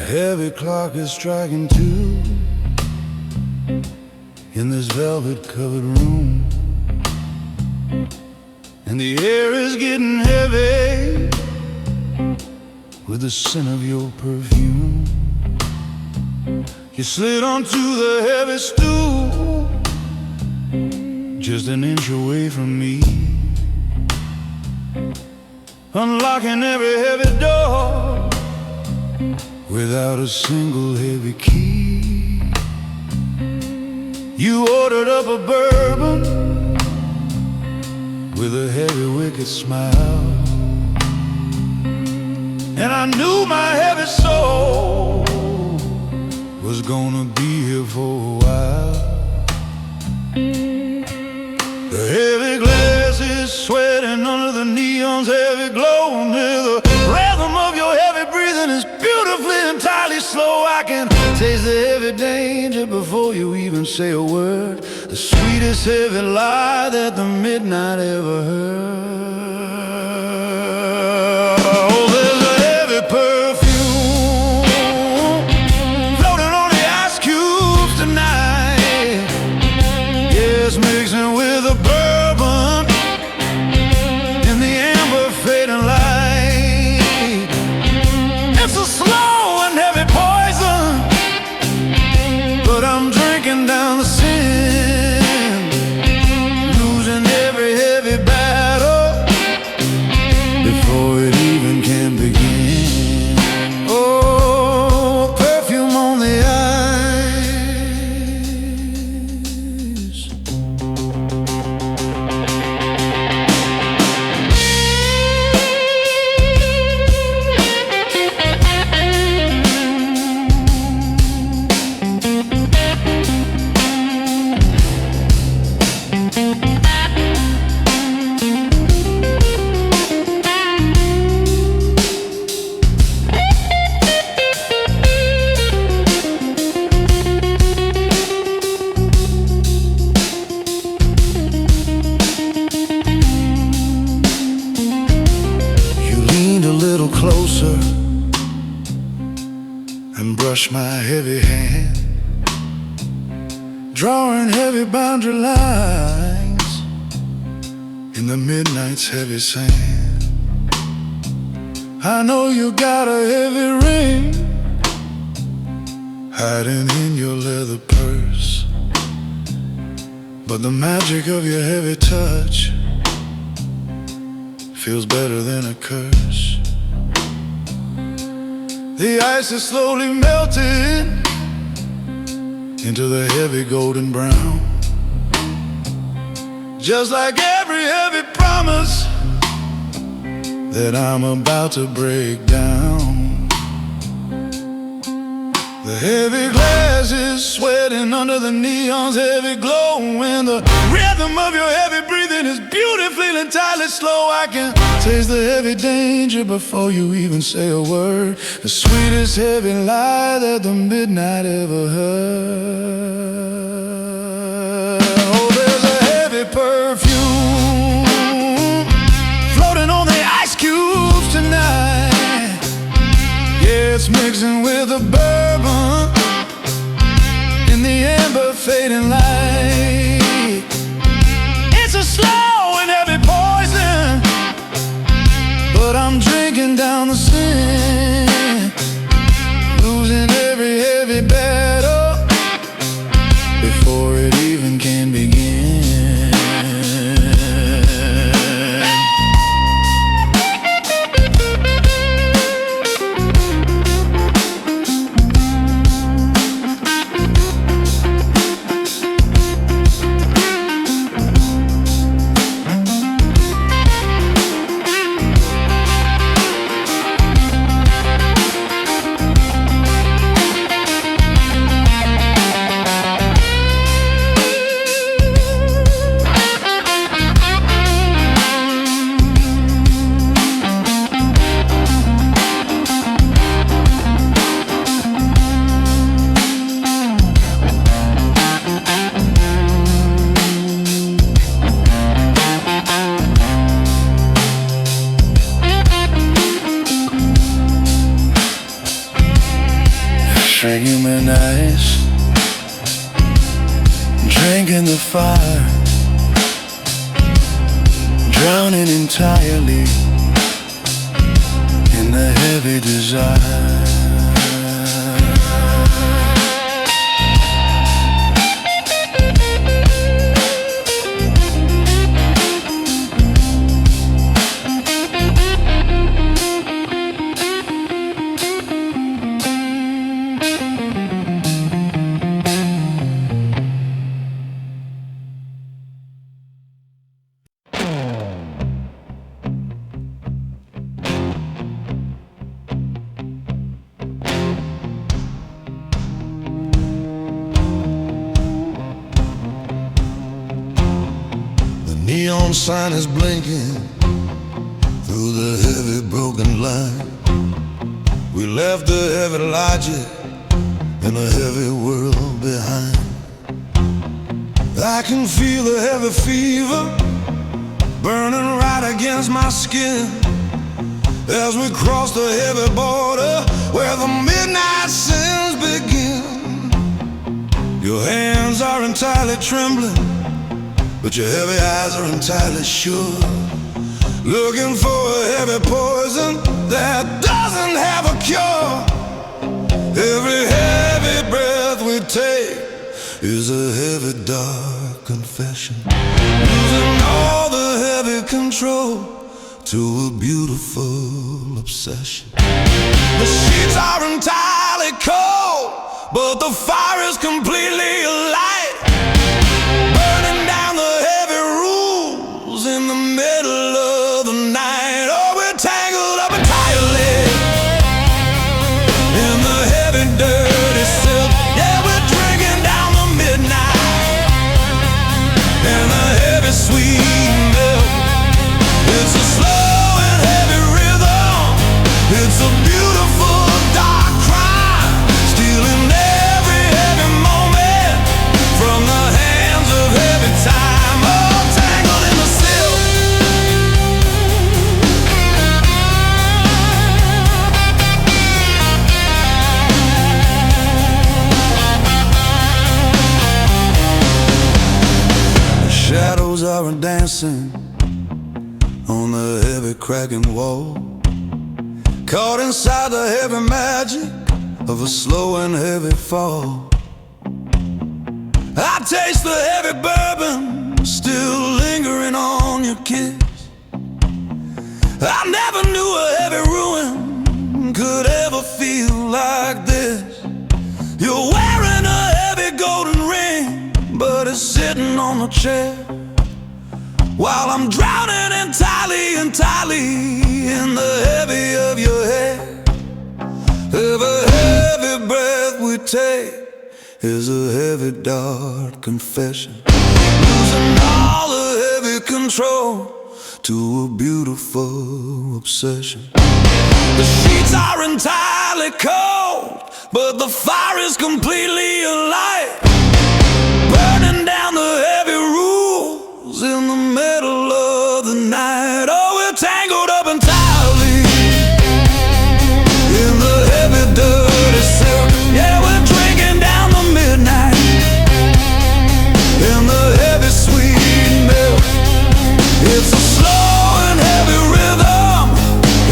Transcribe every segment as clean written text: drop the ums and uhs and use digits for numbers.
heavy clock is striking 2 in this velvet-covered room, and the air is getting heavy with the scent of your perfume. You slid onto the heavy stool, just an inch away from me, unlocking every heavy door without a single heavy key. You ordered up a bourbon with a heavy, wicked smile, and I knew my heavy soul was gonna be here for a while. The heavy glass is sweating under the neon's heavy glow, and the rhythm of your heavy breathing is beautifully entirely slow. I can taste the heavy danger before you even say a word, the sweetest heavy lie that the midnight ever heard. Oh, there's a heavy perfume floating on the ice cubes tonight. Yes, mixing with a bourbon in the amber fading light. It's a slow and heavy poison, but I'm drinking down the sin, losing every heavy battle before it even can begin. Oh, perfume on the eyes. You leaned a little closer and brushed my heavy hand, drawing heavy boundary lines in the midnight's heavy sand. I know you got a heavy ring hiding in your leather purse, but the magic of your heavy touch feels better than a curse. The ice is slowly melting into the heavy golden brown, just like every heavy promise that I'm about to break down. The heavy glass is sweating under the neon's heavy glow, and the rhythm of your heavy breathing is beautifully entirely slow. I can taste the heavy danger before you even say a word, the sweetest heavy lie that the midnight ever heard. Oh, there's a heavy perfume floating on the ice cubes tonight. Yeah, it's mixing with a bourbon in the amber fading light. It's a slow and heavy poison, but I'm drinking down the sin, losing every heavy battle before it even can begin. Shrinking my nights, drinking the fire, drowning entirely in the heavy desire. Neon sign is blinking through the heavy broken line. We left the heavy logic and a heavy world behind. I can feel the heavy fever burning right against my skin as we cross the heavy border where the midnight sins begin. Your hands are entirely trembling, but your heavy eyes are entirely sure, looking for a heavy poison that doesn't have a cure. Every heavy breath we take is a heavy dark confession, losing all the heavy control to a beautiful obsession. The sheets are entirely cold, but the fire is completely alight, burning down the heavy rules in the middle of the night. Oh, we're tangled up entirely in the heavy dirty silk. Yeah, we're drinking down the midnight and the heavy sweet milk. It's a slow and heavy rhythm. It's a beautiful dark crime, stealing every heavy moment from the hands of heavy time. Oh, tangled in the silk. The shadows are dancing on the heavy cracking wall, caught inside the heavy magic of a slow and heavy fall. I taste the heavy bourbon still lingering on your kiss. I never knew a heavy ruin could ever feel like this. You're wearing a heavy golden ring, but it's sitting on the chair, while I'm drowning entirely in the heavy of your hair. Every heavy breath we take is a heavy dark confession, losing all the heavy control to a beautiful obsession. The sheets are entirely cold, but the fire is completely alight, burning down the heavy rules in the middle of the night. Oh, we're tangled up entirely in the heavy dirty silk. Yeah, we're drinking down the midnight in the heavy sweet milk. It's a slow and heavy rhythm.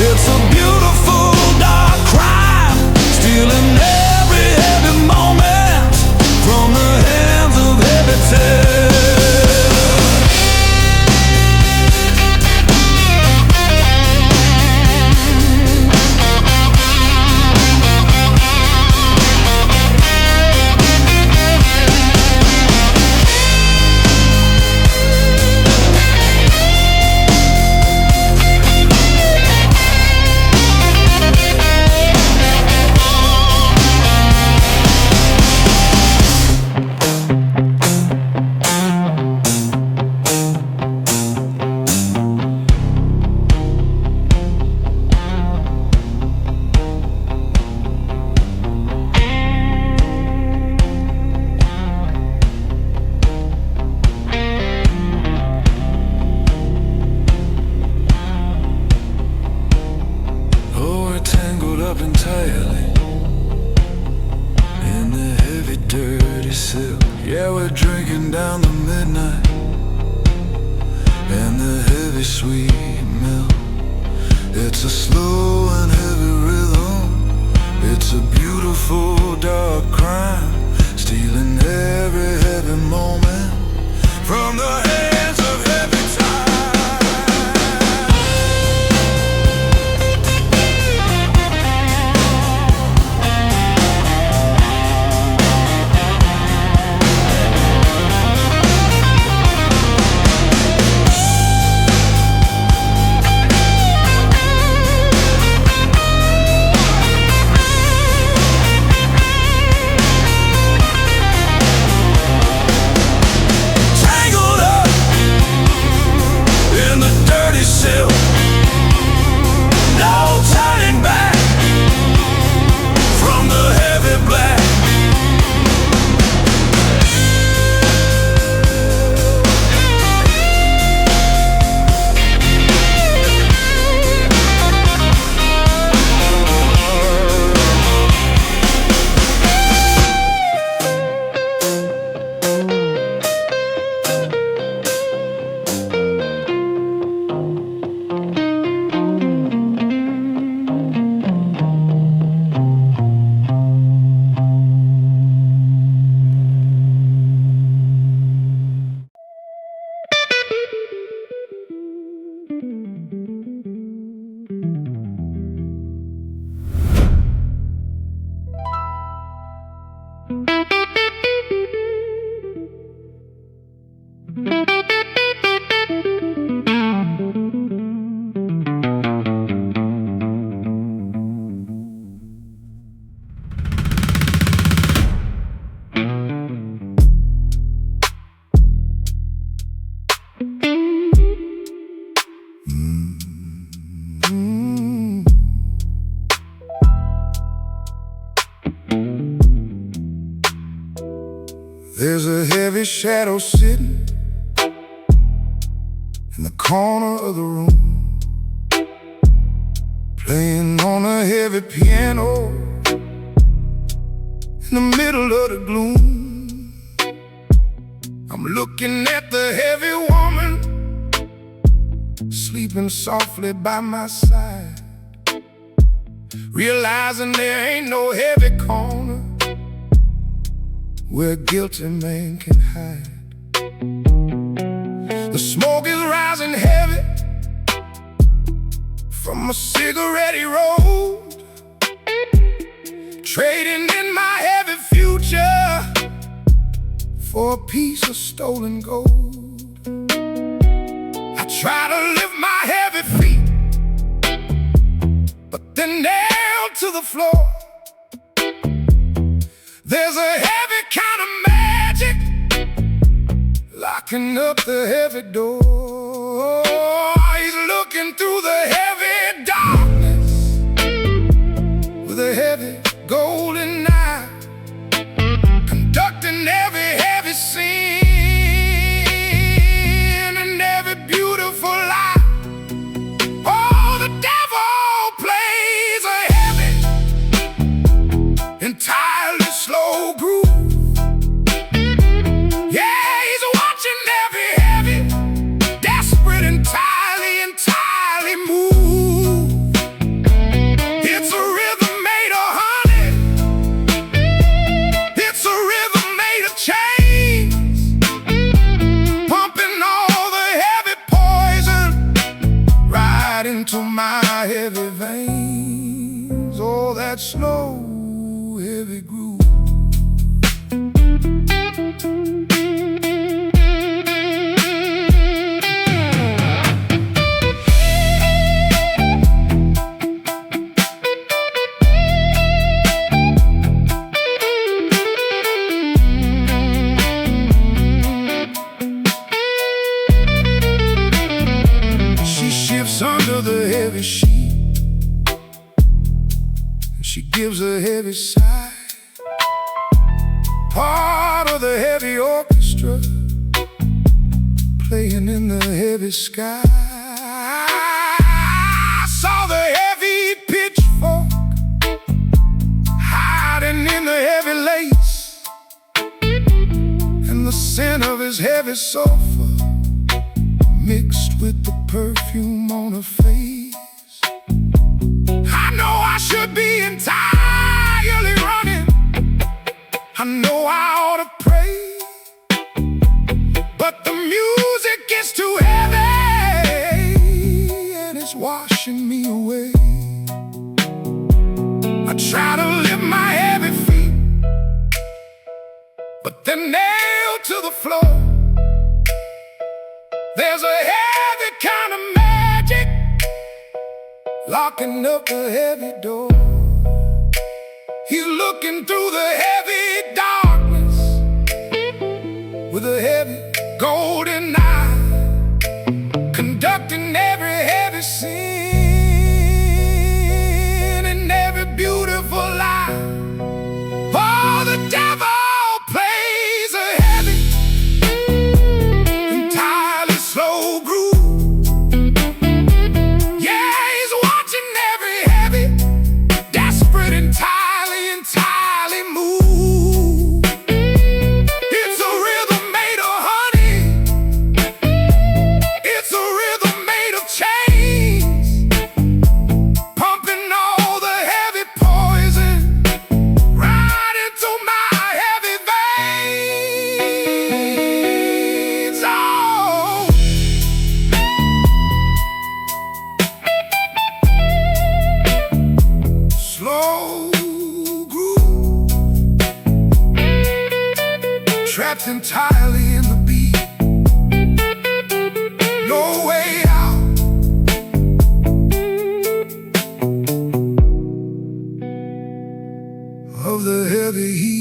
It's a beautiful dark crime, stealing every heavy moment from the sweet milk. It's a slow and heavy rhythm. It's a beautiful dark crime, stealing every heavy moment from the hands of heavy time. No turning back from the heavy black. There's a heavy shadow sitting in the corner of the room, playing on a heavy piano in the middle of the gloom. I'm looking at the heavy woman sleeping softly by my side, realizing there ain't no heavy corner where a guilty man can hide. The smoke is rising heavy from a cigarette he rolled, trading in my heavy future for a piece of stolen gold. I try to lift my heavy feet, but they're nailed to the floor. There's a heavy kind of magic locking up the heavy door. He's looking through the heavy darkness with a heavy golden eye, conducting every heavy scene and every beautiful lie. Oh, the devil plays a heavy, entirely slow groove. Yeah, he's watching every heavy, desperate, entirely move. It's a rhythm made of honey. It's a rhythm made of chains, pumping all the heavy poison right into my heavy veins. Oh, that slow, heavy groove. She shifts under the heavy sheet, and she gives a heavy sigh. Part of the heavy orchestra playing in the heavy sky. I saw the heavy pitchfork hiding in the heavy lace, and the scent of his heavy sulfur mixed with the perfume perfume on her face. I know I should be entirely running. I know I ought to pray, but the music gets too heavy and it's washing me away. I try to lift my heavy feet, but they're nailed to the floor. There's a heavy kind of magic locking up the heavy door. He's looking through the heavy darkness with a heavy golden eye, conducting every heavy sin and every beautiful lie. Oh, the devil plays a heavy, entirely slow groove. Yeah, he's watching every heavy, desperate, entirely move. It's a rhythm made of honey. It's a rhythm made of chains, pumping all the heavy poison right into my heavy veins. Oh, slow groove, trapped entirely in the beat. No way out. Of the heavy heat.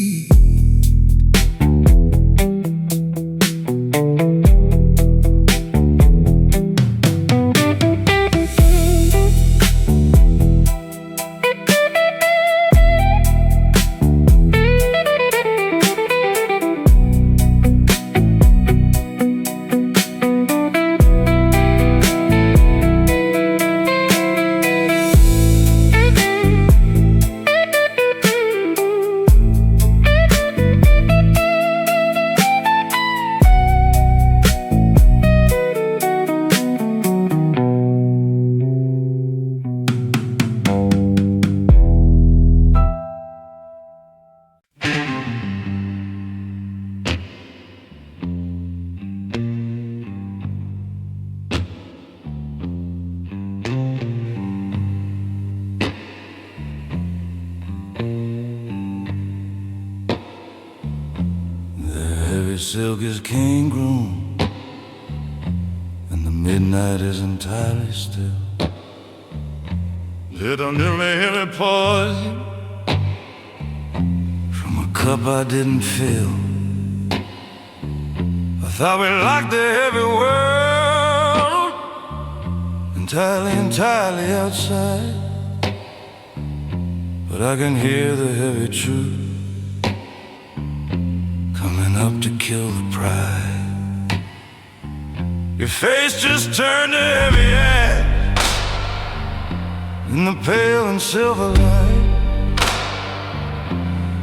Silk is king groom, and the midnight is entirely still. Little nearly heavy poison from a cup I didn't fill. I thought we locked the heavy world entirely outside, but I can hear the heavy truth coming up to kill the pride. Your face just turned to heavy ash in the pale and silver light,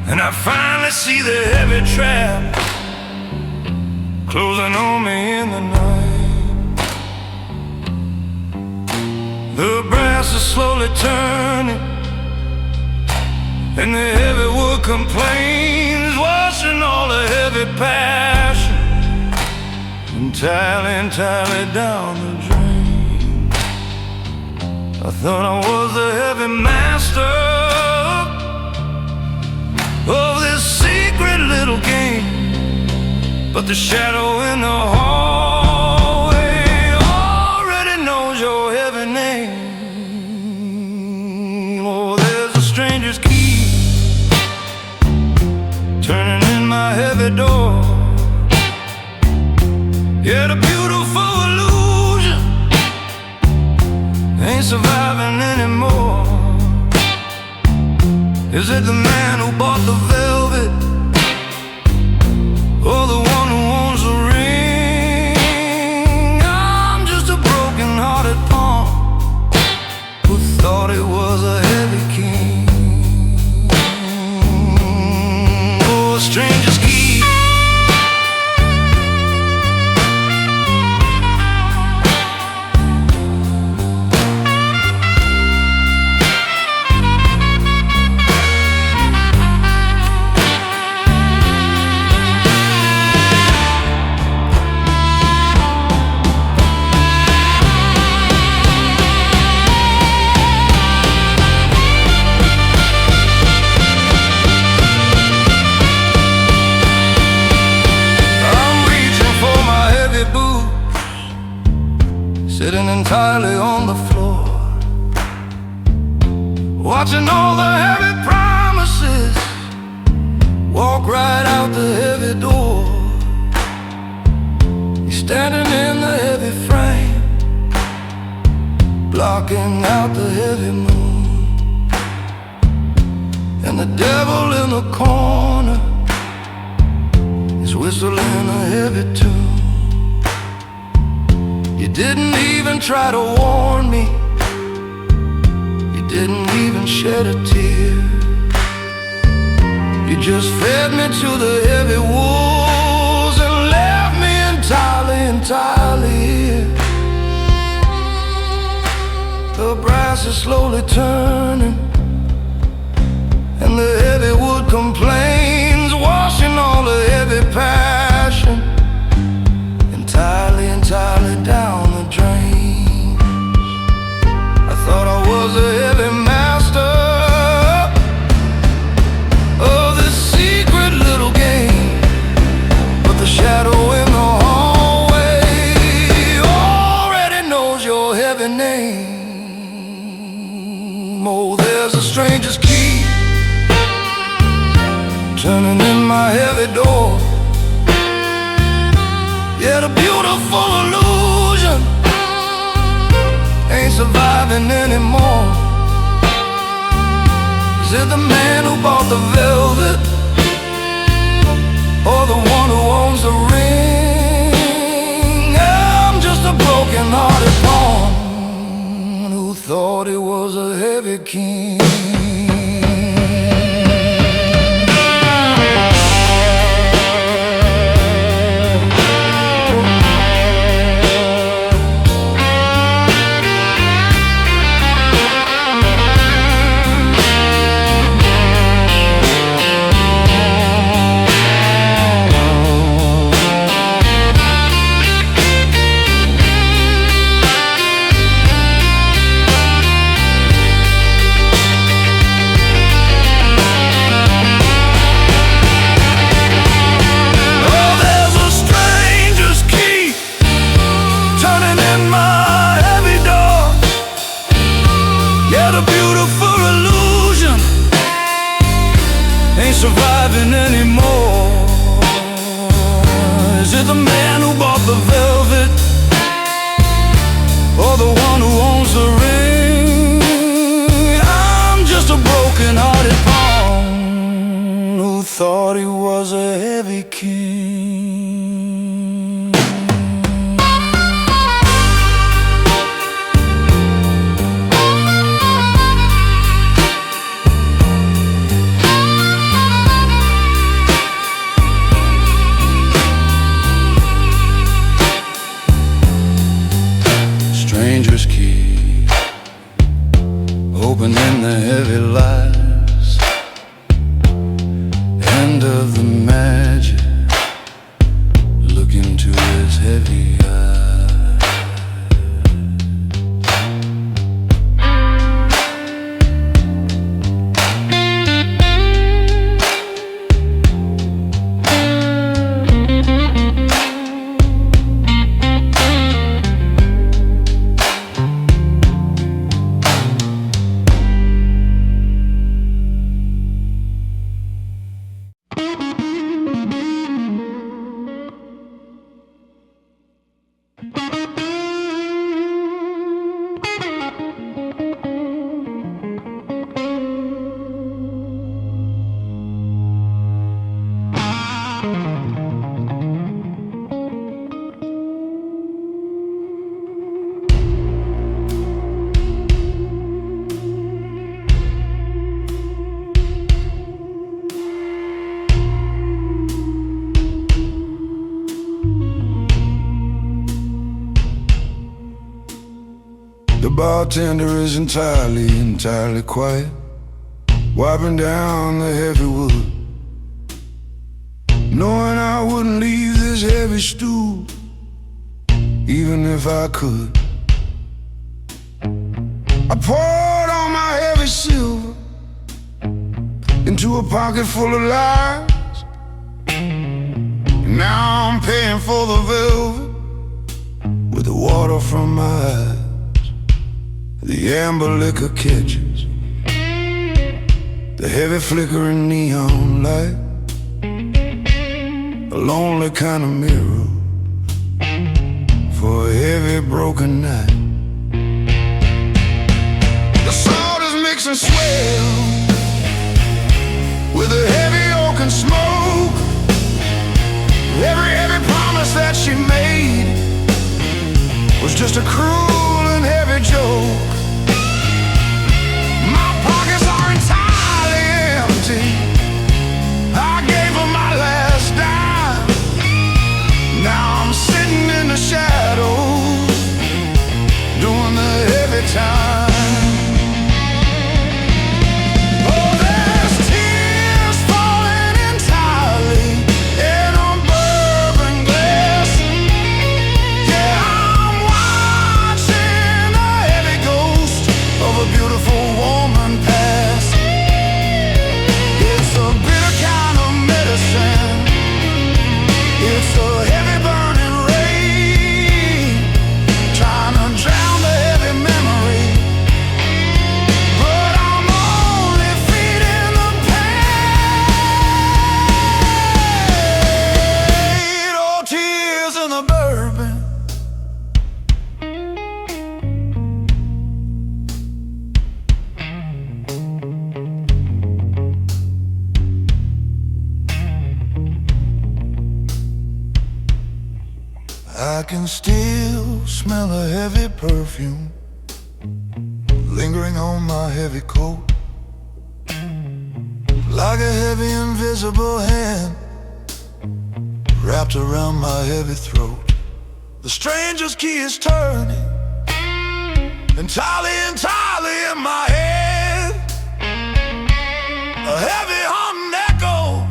and I finally see the heavy trap closing on me in the night. The brass is slowly turning, and the heavy wood complains, washing all the heavy passion entirely down the drain. I thought I was the heavy master of this secret little game, but the shadow in the hallway already knows your heavy name. Oh, there's a stranger's key turning in my heavy door. Yet a beautiful illusion ain't surviving anymore. Is it the man who bought the velvet, or the one who owns the ring? I'm just a broken-hearted pawn who thought it was a heavy king. Oh, a stranger's key entirely on the floor, watching all the heavy promises walk right out the heavy door. He's standing in the heavy frame, blocking out the heavy moon. And the devil in the corner is whistling a heavy tune. You didn't even try to warn me, you didn't even shed a tear. You just fed me to the heavy wolves and left me entirely here. The brass is slowly turning, and the heavy wood complains, washing all the heavy passion entirely down the drain. I thought I was a heavy master of this secret little game, but the shadow in the hallway already knows your heavy name. Oh, there's a stranger's key turning in my heavy door. Yeah, the beautiful illusion ain't surviving anymore. Is it the man who bought the velvet, or the one who owns the ring? I'm just a broken-hearted pawn who thought he was a heavy king. Surviving anymore. Is it the man who bought the velvet, or the one who owns the ring? I'm just a broken-hearted pawn who thought he was a heavy king. Stranger's key, opening the heavy lies, end of the magic, look into his heavy The bartender is entirely quiet, wiping down the heavy wood, knowing I wouldn't leave this heavy stool, even if I could. I poured all my heavy silver into a pocket full of lies, and now I'm paying for the velvet with the water from my eyes. The amber liquor kitchens, the heavy flickering neon light, a lonely kind of mirror for a heavy broken night. The salt is mixing swell with a heavy oaken smoke. Every promise that she made was just a cruel and heavy joke. My pockets are entirely empty. I gave her my last dime. Now I'm sitting in the shadows, doing the heavy time. I can still smell a heavy perfume lingering on my heavy coat, like a heavy invisible hand wrapped around my heavy throat. The stranger's key is turning entirely in my head, a heavy haunting echo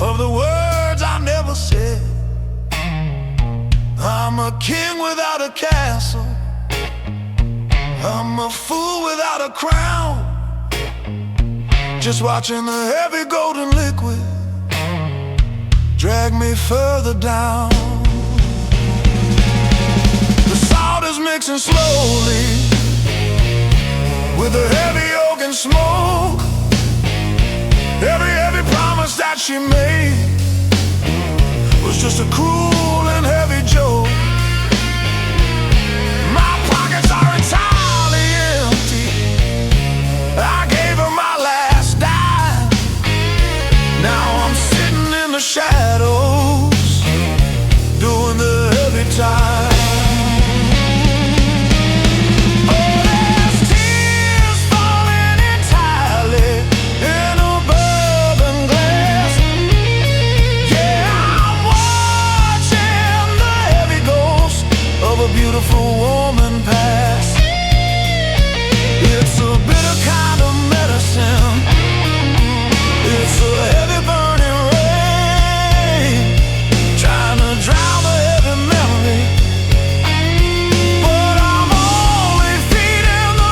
of the words I never said. I'm a king without a castle, I'm a fool without a crown, just watching the heavy golden liquid drag me further down. The salt is mixing slowly with the heavy oaken smoke. Every promise that she made was just a cruel and heavy joke. My pockets are entirely empty. I gave her my last dime. Now I'm sitting in the shadows, doing the heavy time. Beautiful woman pass. It's a bitter kind of medicine. It's a heavy burning rain, trying to drown the heavy memory, but I'm only feeding the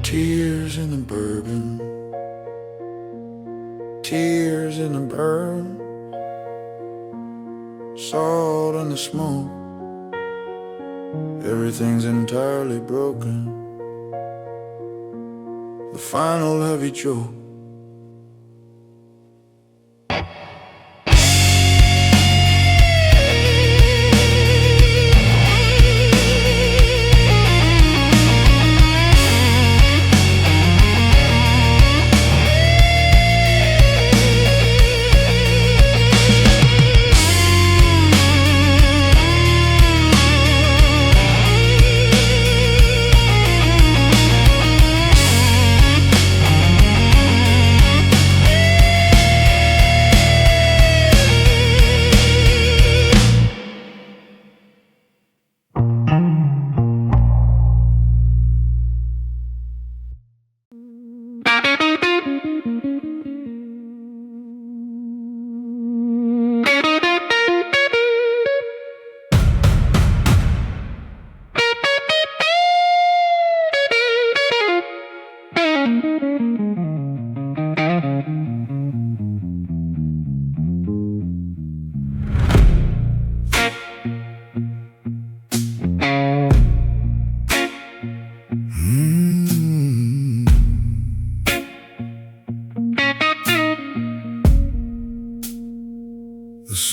tears in the bourbon, tears in the burn, salt in the smoke. Everything's entirely broken. The final heavy joke.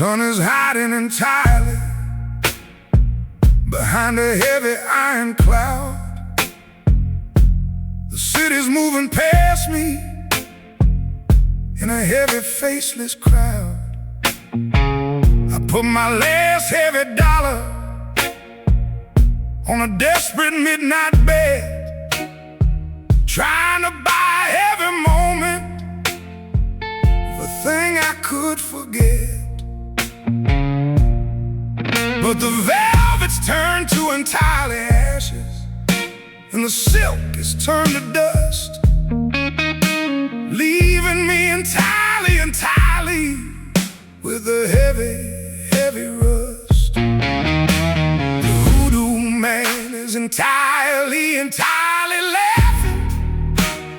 sun is hiding entirely behind a heavy iron cloud. The city's moving past me in a heavy faceless crowd. I put my last heavy dollar on a desperate midnight bed, trying to buy every moment of a thing I could forget. But the velvet's turned to entirely ashes, and the silk is turned to dust, leaving me entirely with a heavy rust. The hoodoo man is entirely laughing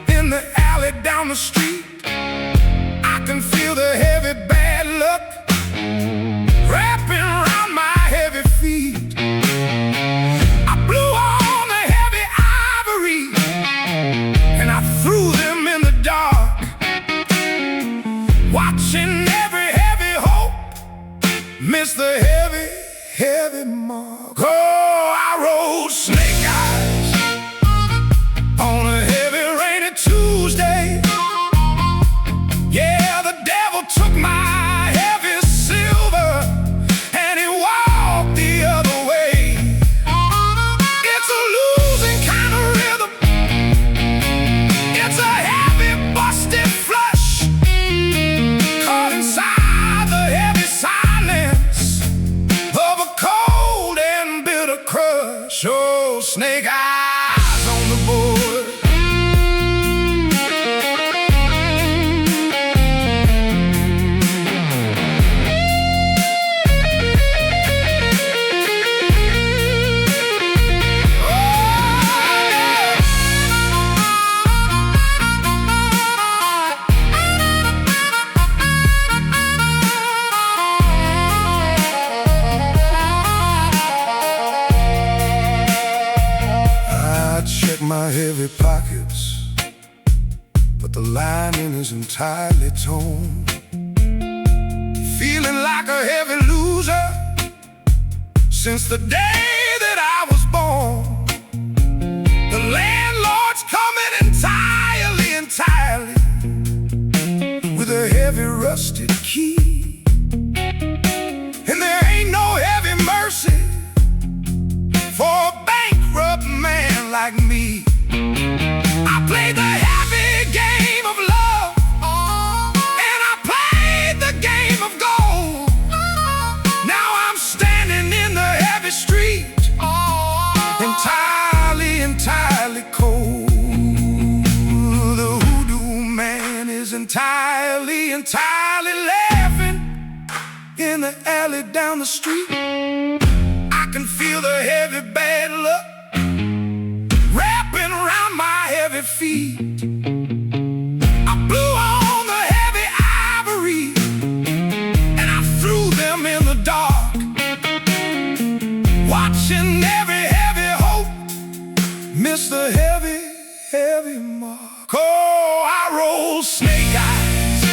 in the alley down the street. I can feel the heavy bad luck wrapping around my heavy feet. I blew on the heavy ivory and I threw them in the dark, watching every heavy hope miss the heavy mark. Oh, I rode snake eyes on a heavy rainy Tuesday. Yeah, the devil took my heavy silver and he walked the other way. It's a losing kind of rhythm, it's a heavy busted flush, caught inside the heavy silence of a cold and bitter crush. Oh, snake eyes on the board. My heavy pockets, but the lining is entirely torn. Feeling like a heavy loser since the day that I was born. The landlord's coming entirely with a heavy rusted key, and there ain't no heavy mercy for a bankrupt man like me. I played the heavy game of love, and I played the game of gold. Now I'm standing in the heavy street, entirely cold. The hoodoo man is entirely laughing in the alley down the street. I can feel the heavy bad luck wrapping around my heavy feet. I blew on the heavy ivory and I threw them in the dark, watching every heavy hope miss the heavy mark. Oh, I rolled snake eyes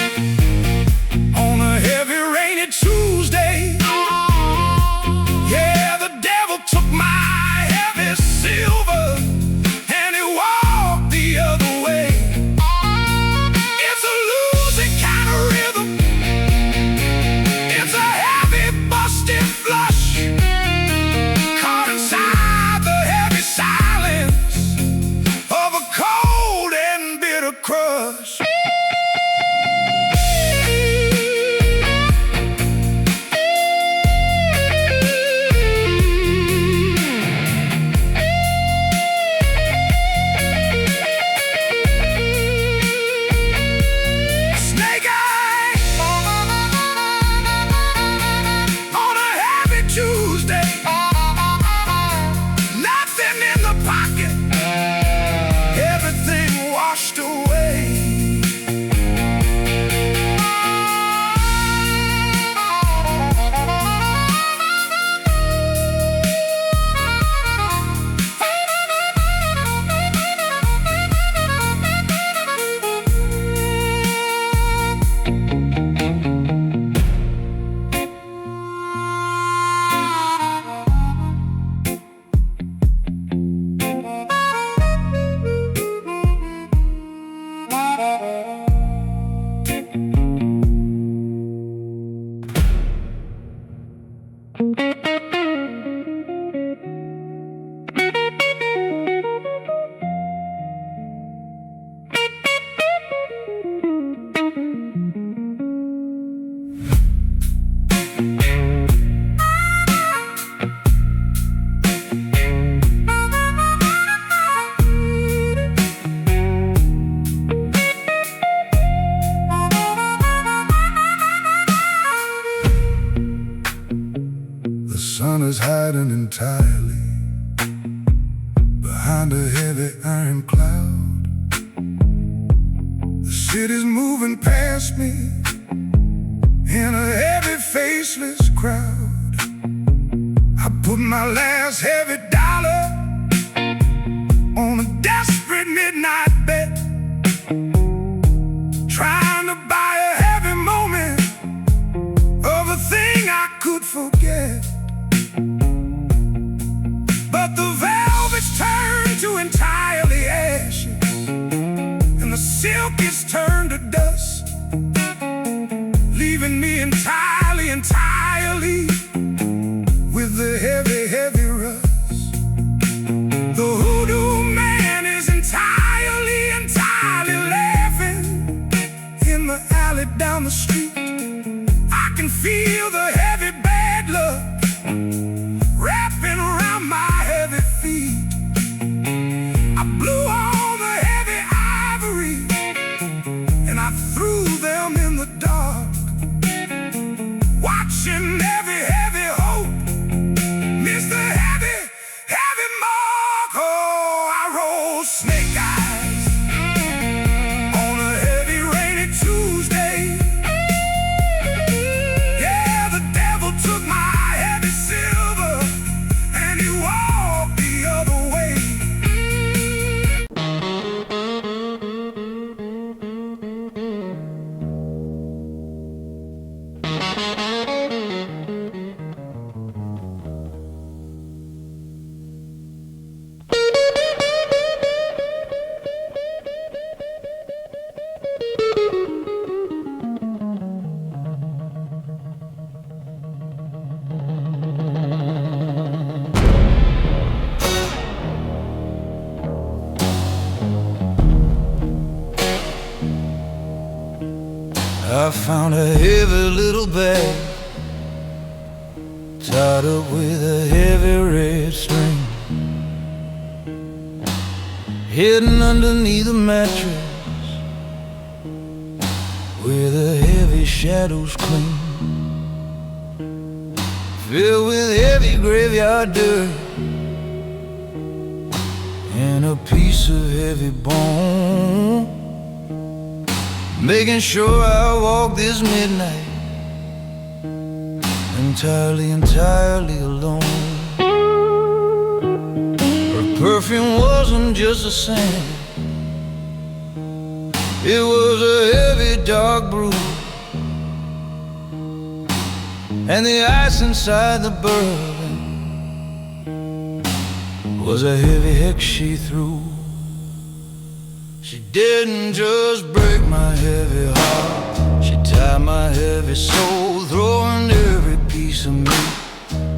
on a heavy rainy Tuesday. Yeah, the devil took my heavy silver and he walked the other way. It's a losing kind of rhythm, it's a heavy busted flush, caught inside the heavy silence of a cold and bitter crush. The sun is hiding entirely behind a heavy iron cloud. The city's moving past me in a heavy faceless crowd. I put my last heavy dollar on a desperate midnight bet, trying to buy a heavy moment of a thing I could forget. But the velvet's turned to entirely ashes, and the silk is turned to dust, leaving me entirely with the heavy rust. The hoodoo man is entirely laughing in the alley down the street. I can feel the heavy bad luck wrapping around my heavy feet. I blew all the heavy ivory and I threw them in the dark, watching every heavy hope miss the heavy mark. Oh, I roll snake eyes on a heavy rainy Tuesday. Yeah, the devil took my heavy silver and he walked the other way. I found a heavy little bag tied up with a heavy red string, hidden underneath a mattress where the heavy shadows cling, filled with heavy graveyard dirt and a piece of heavy bone, making sure I walk this midnight entirely alone. Her perfume wasn't just a scent, it was a heavy dark brew, and the ice inside the bourbon was a heavy hex she threw. She didn't just break my heavy heart, she tied my heavy soul, throwing every piece of me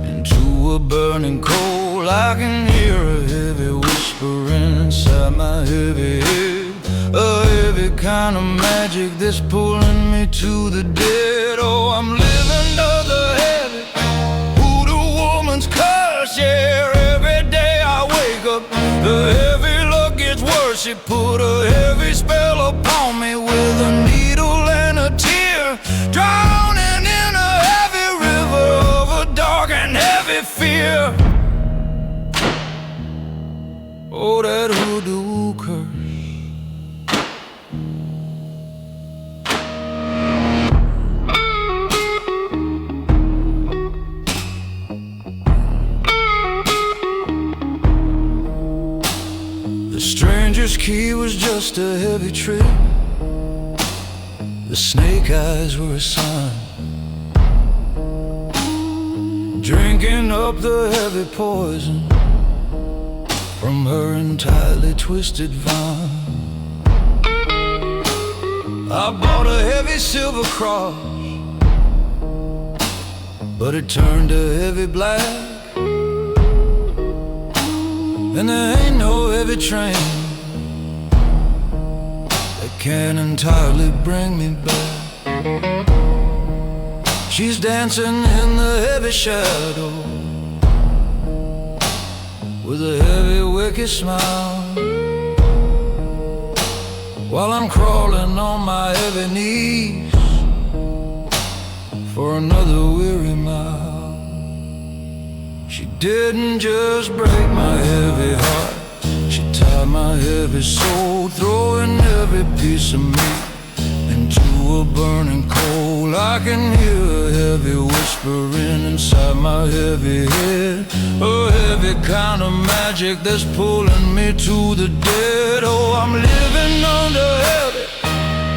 into a burning coal. I can hear a heavy whispering inside my heavy head, a heavy kind of magic that's pulling me to the dead. Oh, I'm living under the heavy hoodoo woman's curse. Yeah, every day I wake up, the heavy luck gets worse. She put a heavy spell upon me with a needle and a tear, drowning in a heavy river of a dark and heavy fear. Oh, that hoodoo curse. The stranger's key was just a heavy trick, the snake eyes were a sign, drinking up the heavy poison from her entirely twisted vine. I bought a heavy silver cross, but it turned to heavy black, and there ain't no heavy train that can entirely bring me back. She's dancing in the heavy shadow with a heavy wicked smile, while I'm crawling on my heavy knees for another weary mile. She didn't just break my heavy heart, she tied my heavy soul, throwing every piece of me into a burning coal. I can hear a heavy whispering inside my heavy head, a heavy kind of magic that's pulling me to the dead. Oh, I'm living under heavy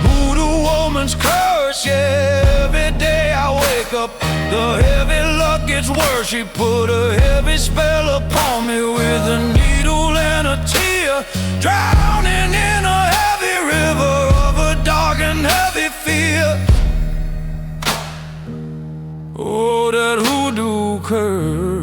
hoodoo woman's curse. Yeah, every day I wake up, the heavy luck gets worse. She put a heavy spell upon me with a needle and a tear, drowning in a heavy river of a dark and heavy fear. Oh, that hoodoo curse.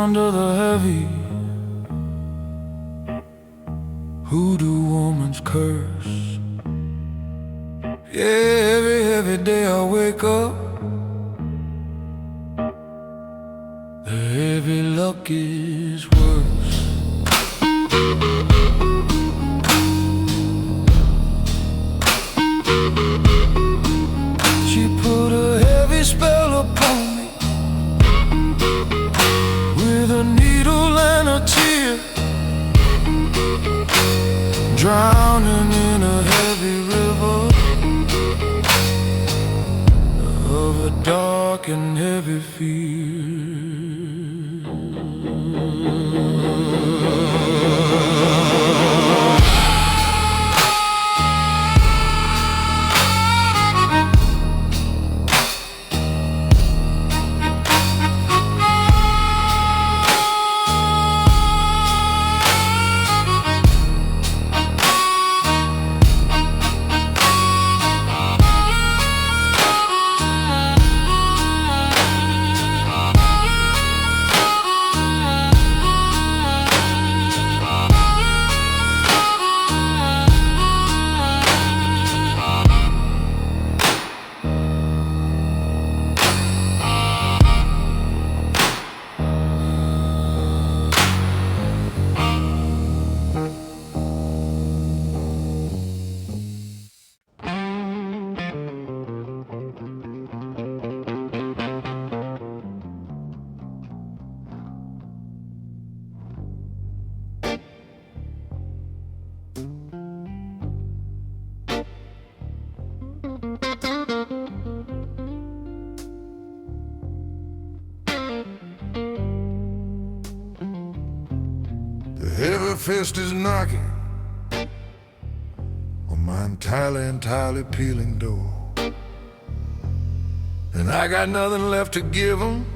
Under the heavy hoodoo woman's curse. Yeah, every day I wake up, the heavy luck is worse. She put a heavy spell upon me with a needle and a tear, drowning in a heavy river of a dark and heavy fear. The heavy fist is knocking on my entirely peeling door, and I got nothing left to give 'em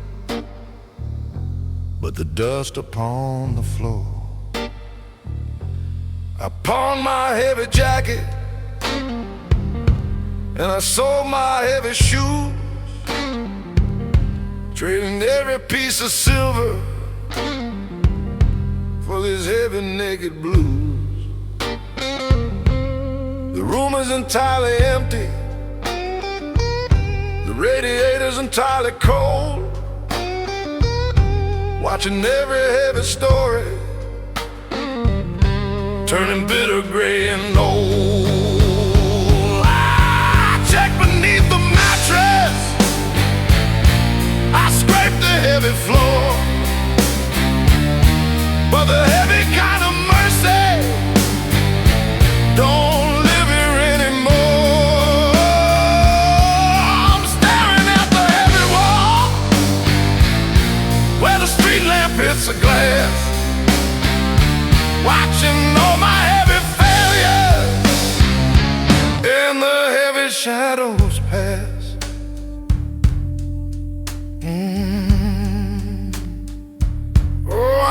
but the dust upon the floor. I pawned my heavy jacket and I sold my heavy shoes, trading every piece of silver for this heavy naked blues. The room is entirely empty, the radiator's entirely cold, watching every heavy story turning bitter, gray, and old. I check beneath the mattress, I scrape the heavy floor, but the heavy kind of mercy don't live here anymore. I'm staring at the heavy wall where the street lamp hits the glass, watching all my heavy failures in the heavy shadows pass.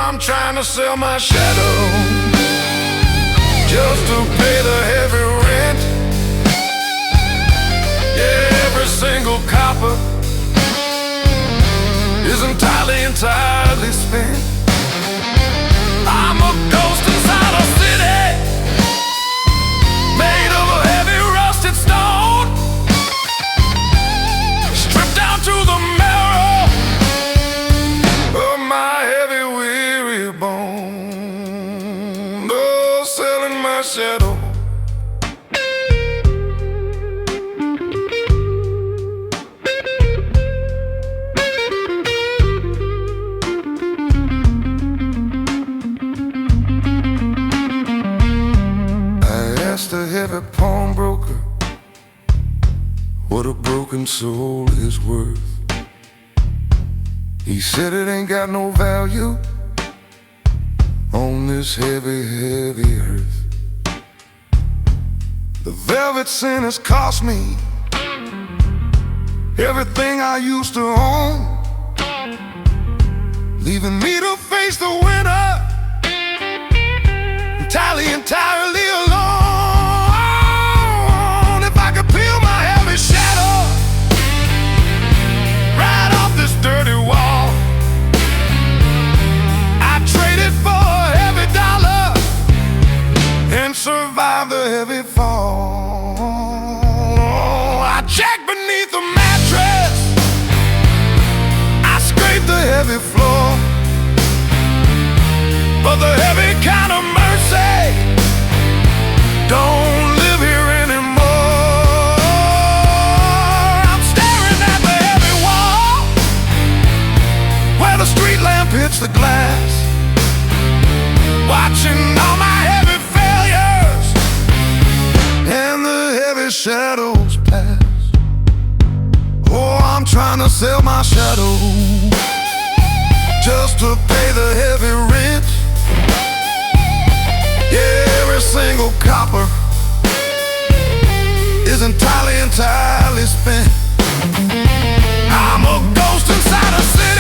I'm trying to sell my shadow just to pay the heavy rent. Yeah, every single copper is entirely spent. I'm a ghost inside a city made of a heavy rusted stone, stripped down to the marrow of my heavy weary bone. Oh, selling my shadow. The heavy pawnbroker what a broken soul is worth. He said it ain't got no value on this heavy, heavy earth. The velvet sin has cost me everything I used to own, leaving me to face the winter entirely alone. Dirty wall, I traded for a heavy dollar and survived the heavy fall. I checked beneath the mattress, I scraped the heavy floor, but the heavy kind of mercy don't live here anymore. The street lamp hits the glass, watching all my heavy failures and the heavy shadows pass. Oh, I'm trying to sell my shadow just to pay the heavy rent. Yeah, every single copper is entirely spent. I'm a ghost inside a city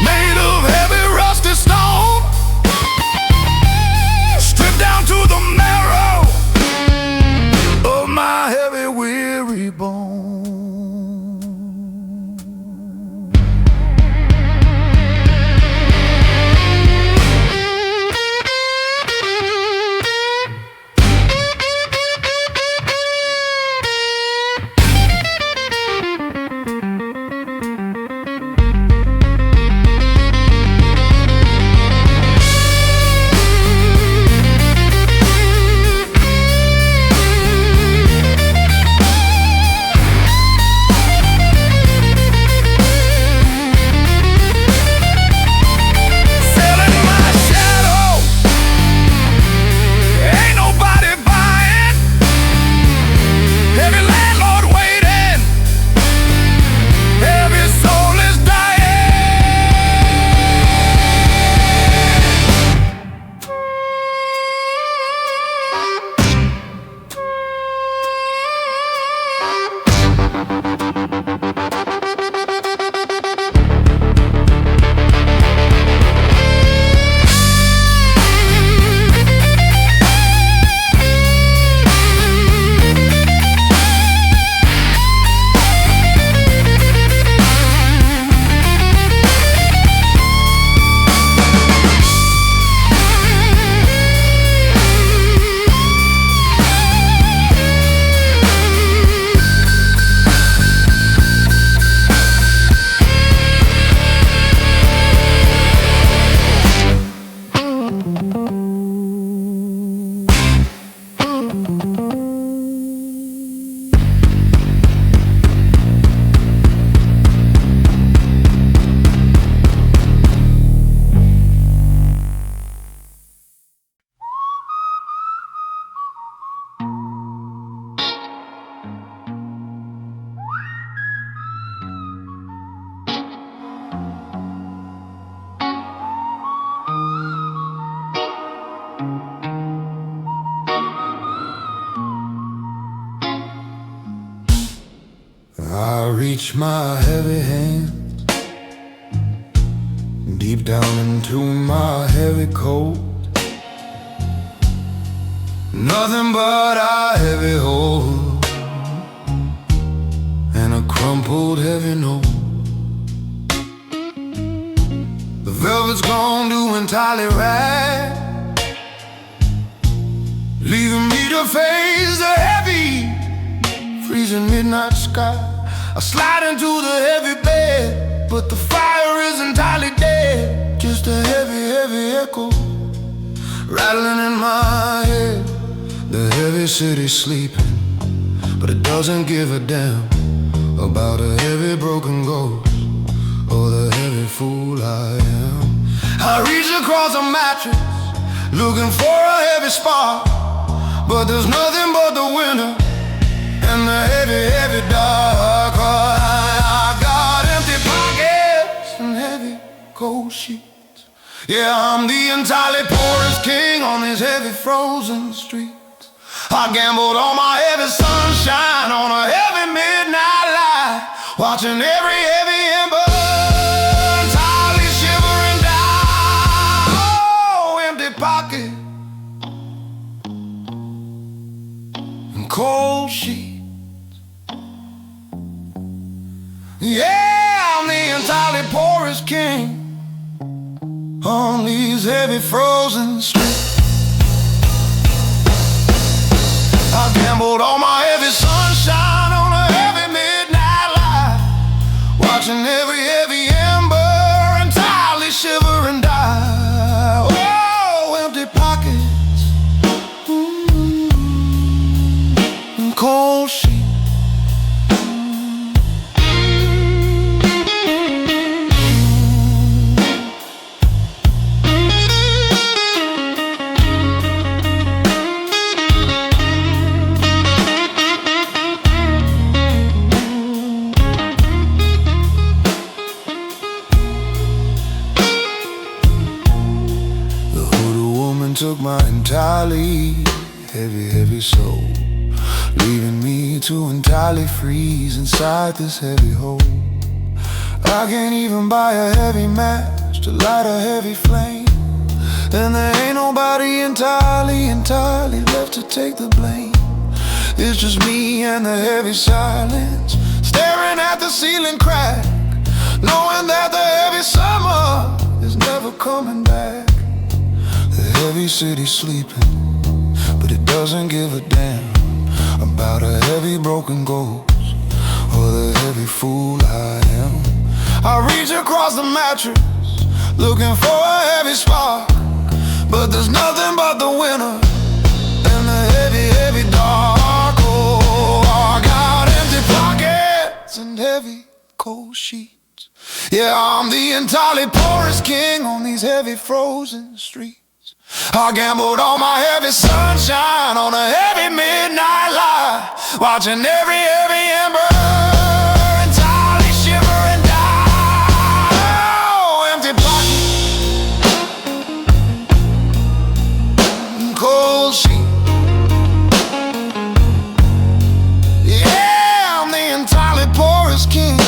made of heavy rusty stone, stripped down to the marrow of my heavy weary bone. I reach my heavy hand deep down into my heavy coat. Nothing but a heavy hole and a crumpled heavy note. The velvet's gone to entirely rag, leaving me to face the heavy, freezing midnight sky. I slide into the heavy bed, but the fire is entirely dead. Just a heavy, heavy echo rattling in my head. The heavy city's sleeping, but it doesn't give a damn about a heavy broken ghost or the heavy fool I am. I reach across a mattress looking for a heavy spark, but there's nothing but the winter and the heavy, heavy dark. I got empty pockets and heavy cold sheets. Yeah, I'm the entirely poorest king on these heavy frozen streets. I gambled on my heavy sunshine on a heavy midnight light, watching every heavy ember entirely shiver and die. Oh, empty pocket and cold sheets. Yeah, I'm the entirely poorest king on these heavy frozen streets. I gambled all my heavy sunshine on a heavy midnight light, watching every heavy ember entirely shiver and die. Oh, empty pockets and cold sheets. Took my entirely heavy, heavy soul, leaving me to entirely freeze inside this heavy hole. I can't even buy a heavy match to light a heavy flame, and there ain't nobody entirely left to take the blame. It's just me and the heavy silence, staring at the ceiling crack, knowing that the heavy summer is never coming back. The heavy city's sleeping, but it doesn't give a damn about a heavy broken ghost or the heavy fool I am. I reach across the mattress looking for a heavy spark, but there's nothing but the winter and the heavy, heavy dark. Oh, I got empty pockets and heavy cold sheets. Yeah, I'm the entirely poorest king on these heavy frozen streets. I gambled all my heavy sunshine on a heavy midnight light, watching every heavy ember entirely shiver and die. Oh, empty pocket, cold sheet. Yeah, I'm the entirely poorest king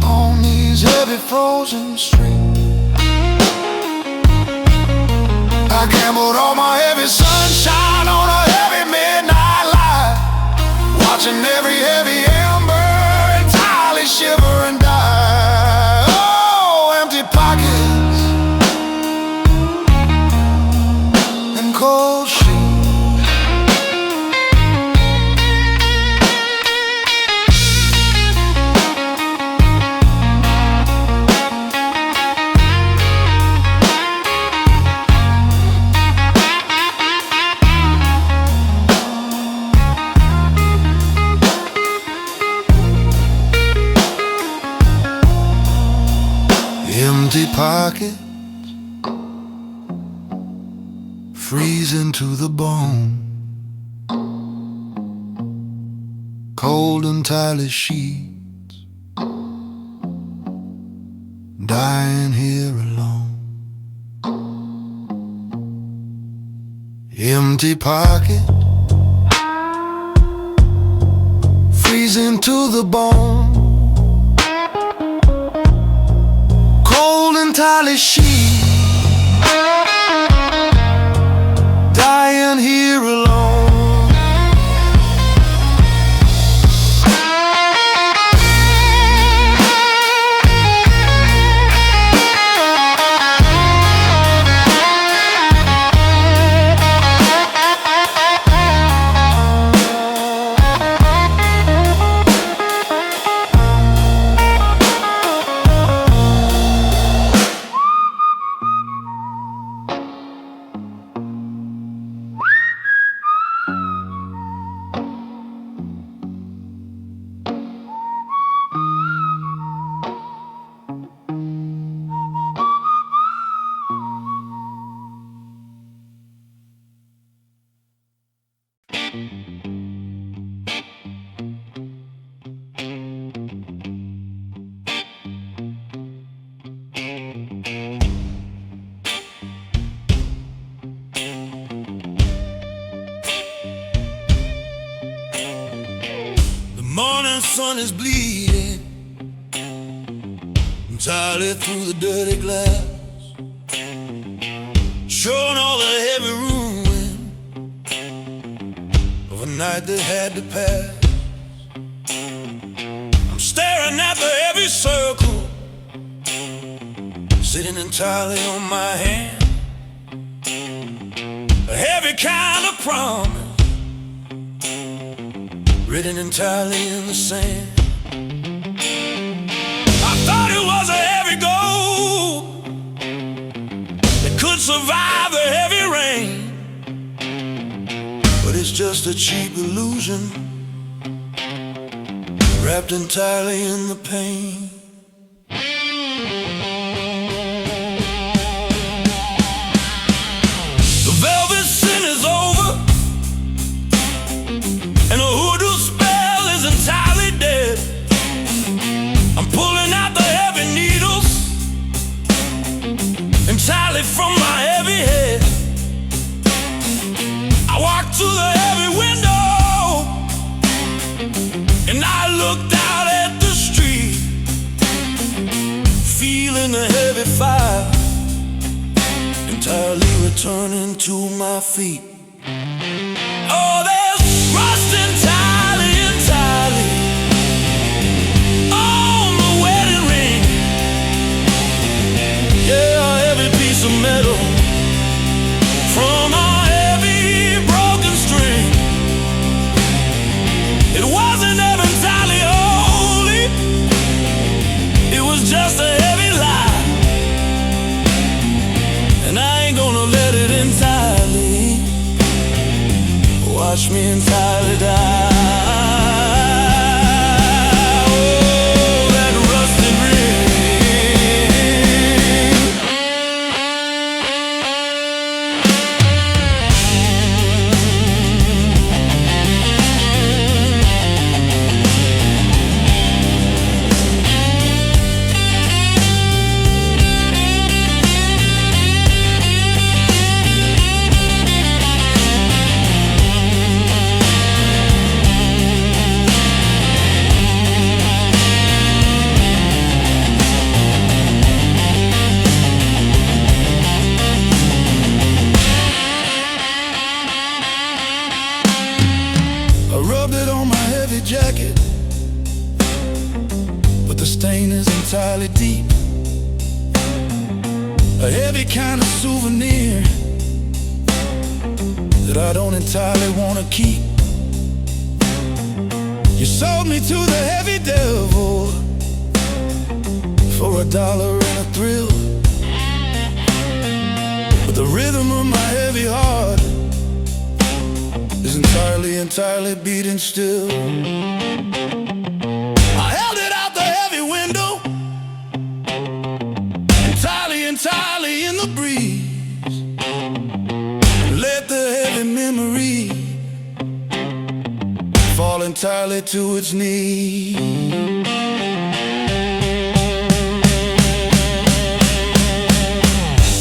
on these heavy frozen streets. I gambled all my heavy sunshine on a heavy midnight light, watching every heavy ember entirely shiver and die. Oh, empty pockets and cold sheets. Empty pockets, freezing to the bone, cold and tireless sheets, dying here alone. Empty pocket, freezing to the bone, cold entirely she. Dying here alone. Morning sun is bleeding entirely through the dirty glass, showing all the heavy ruin of a night that had to pass. I'm staring at the heavy circle sitting entirely on my hand, a heavy kind of promise written entirely in the sand. I thought it was a heavy gold that could survive the heavy rain, but it's just a cheap illusion wrapped entirely in the pain. The velvet sin is over, and the hoodoo spell is entirely dead. I'm pulling out the heavy needles entirely from my heavy head. I walked to the heavy window and I looked out at the street, feeling the heavy fire entirely returning to my feet. Oh, there's rust entirely on the wedding ring. Yeah, a heavy piece of metal from a heavy broken string. It wasn't ever entirely holy, it was just a heavy lie, and I ain't gonna let it entirely watch me entirely die. Oh, that rusted jacket, but the stain is entirely deep. A heavy kind of souvenir that I don't entirely want to keep. You sold me to the heavy devil for $1 and a thrill, but the rhythm of my heavy heart is entirely beating still. I held it out the heavy window, entirely in the breeze, and let the heavy memory fall entirely to its knees.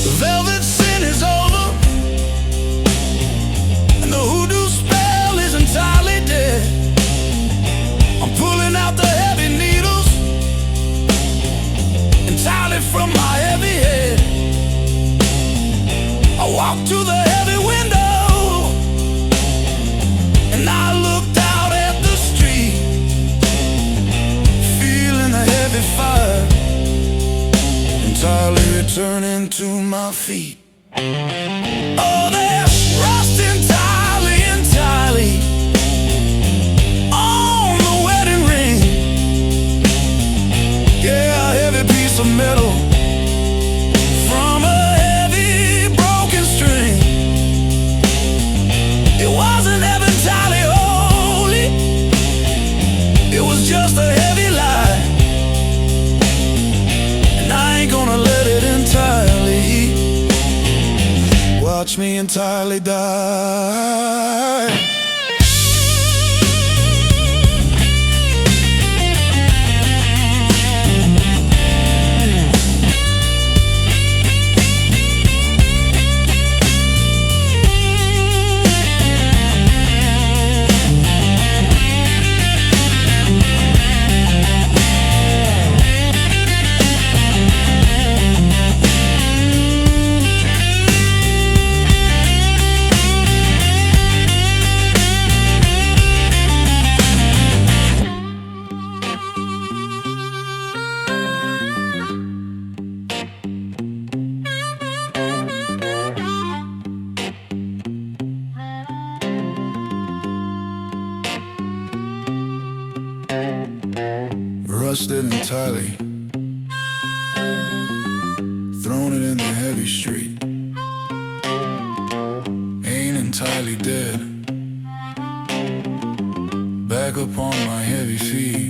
The velvet sin is over, and the hoodoo spell is entirely dead. I'm pulling out the heavy needles entirely from my heavy head. walked to the heavy window, and I looked out at the street, feeling the heavy fire, entirely returning to my feet. oh, they're rust entirely, entirely on the wedding ring. Yeah, a heavy piece of metal From a heavy broken string. It wasn't ever entirely holy, it was just a heavy lie, and I ain't gonna let it entirely watch me entirely die. Rusted entirely, thrown it in the heavy street. Ain't entirely dead, back upon my heavy feet.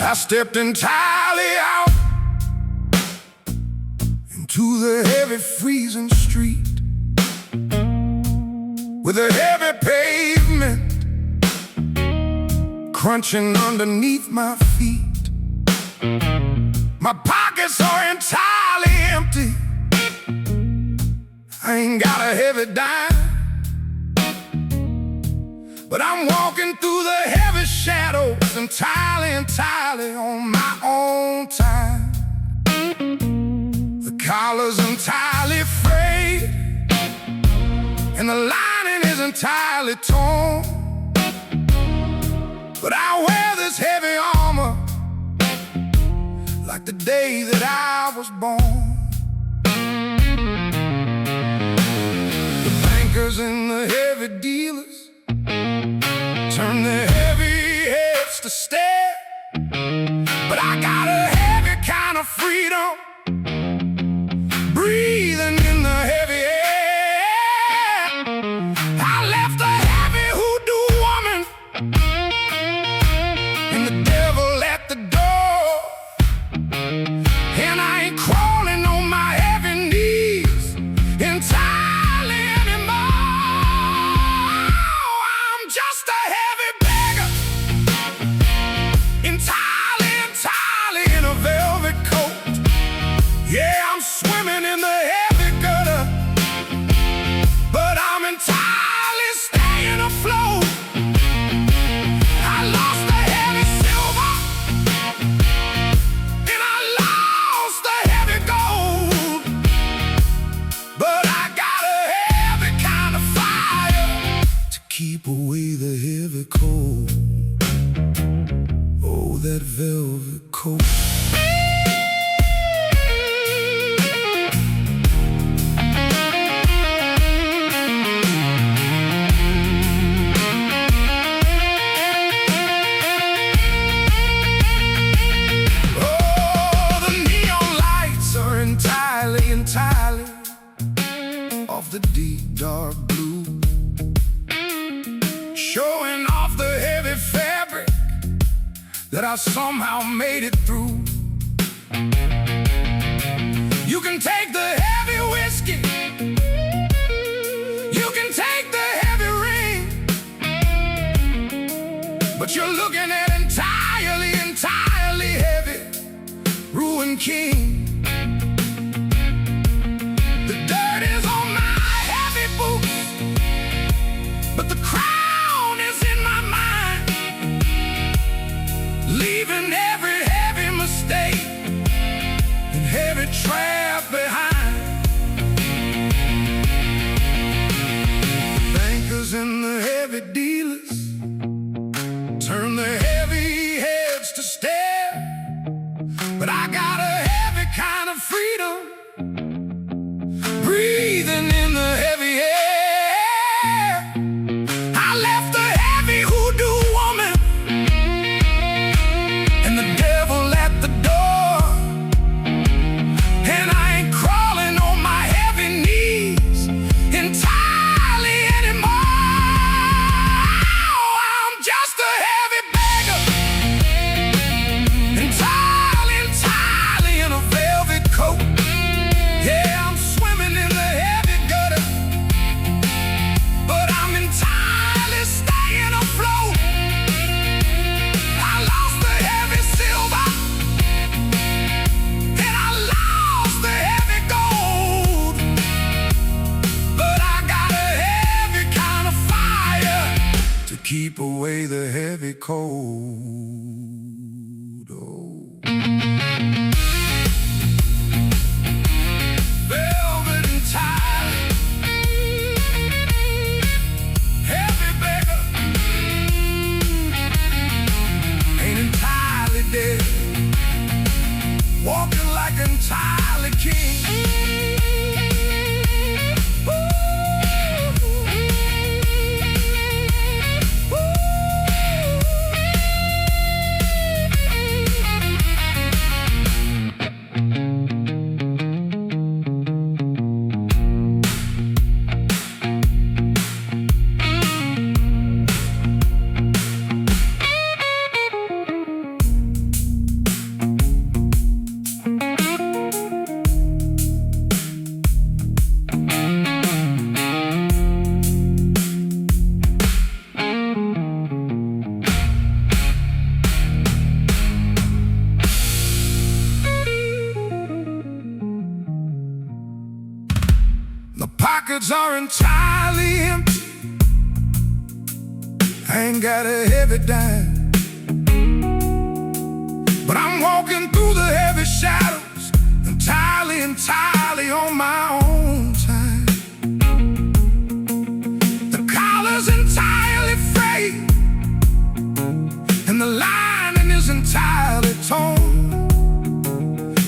I stepped entirely out into the heavy freezing street, with a heavy pavement crunching underneath my feet. My pockets are entirely empty, I ain't got a heavy dime, but I'm walking through the heavy shadows entirely, entirely on my own time. The collar's entirely frayed, and the lining is entirely torn, but I wear this heavy armor like the day that I was born. The bankers and the heavy dealers turn their heavy heads to stare, but I got a heavy kind of freedom breathing in the heavy air. I left a heavy hoodoo woman and the devil at the door, and I ain't crawling on my heavy knees entirely anymore. I'm just a heavy beggar, entirely, entirely in a velvet coat. I somehow made it through. You can take the heavy whiskey, you can take the heavy ring, but you're looking at entirely heavy ruined king. The dirt is on my heavy boots, but the crown is in my mind, leaving every heavy mistake and heavy trap behind. Bankers and the heavy dealers turn their heavy heads to stare, but I got a heavy kind of freedom, breathing in the heavy air. I left the heavy hoodoo woman and the devil at the door, and I ain't crawling on my heavy knees entirely anymore. I'm just a heavy beggar, entirely in a velvet coat. Yeah, I'm swimming in the heavy gutter, but I'm entirely staying afloat. I lost the heavy silver, and I lost the heavy gold, but I got a heavy kind of fire to keep away the heavy cold. Oh. Velvet and tie, heavy beggar, ain't entirely dead, walking like entirely king. The pockets are entirely empty, I ain't got a heavy dime, but I'm walking through the heavy shadows entirely on my own time. The collar's entirely frayed, and the lining is entirely torn,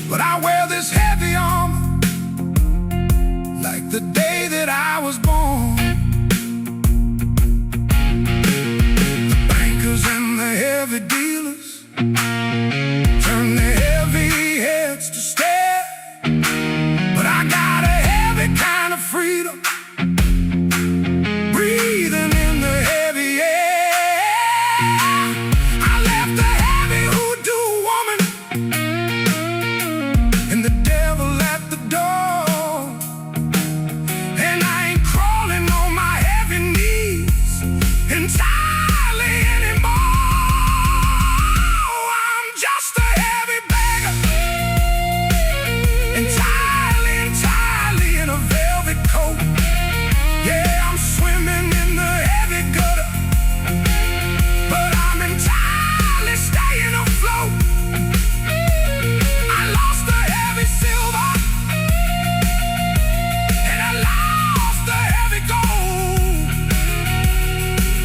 but I wear this heavy armor like the day that I was born. The bankers and the heavy dealers turn their heavy heads to stare, but I got a heavy kind of freedom, breathing in the heavy air. I left the heavy hoodoo woman and the devil at the door, and I ain't crawling on my heavy knees entirely anymore. I'm just a heavy beggar, entirely in a velvet coat. Yeah, I'm swimming in the heavy gutter, but I'm entirely staying afloat. I lost the heavy silver, and I lost the heavy gold,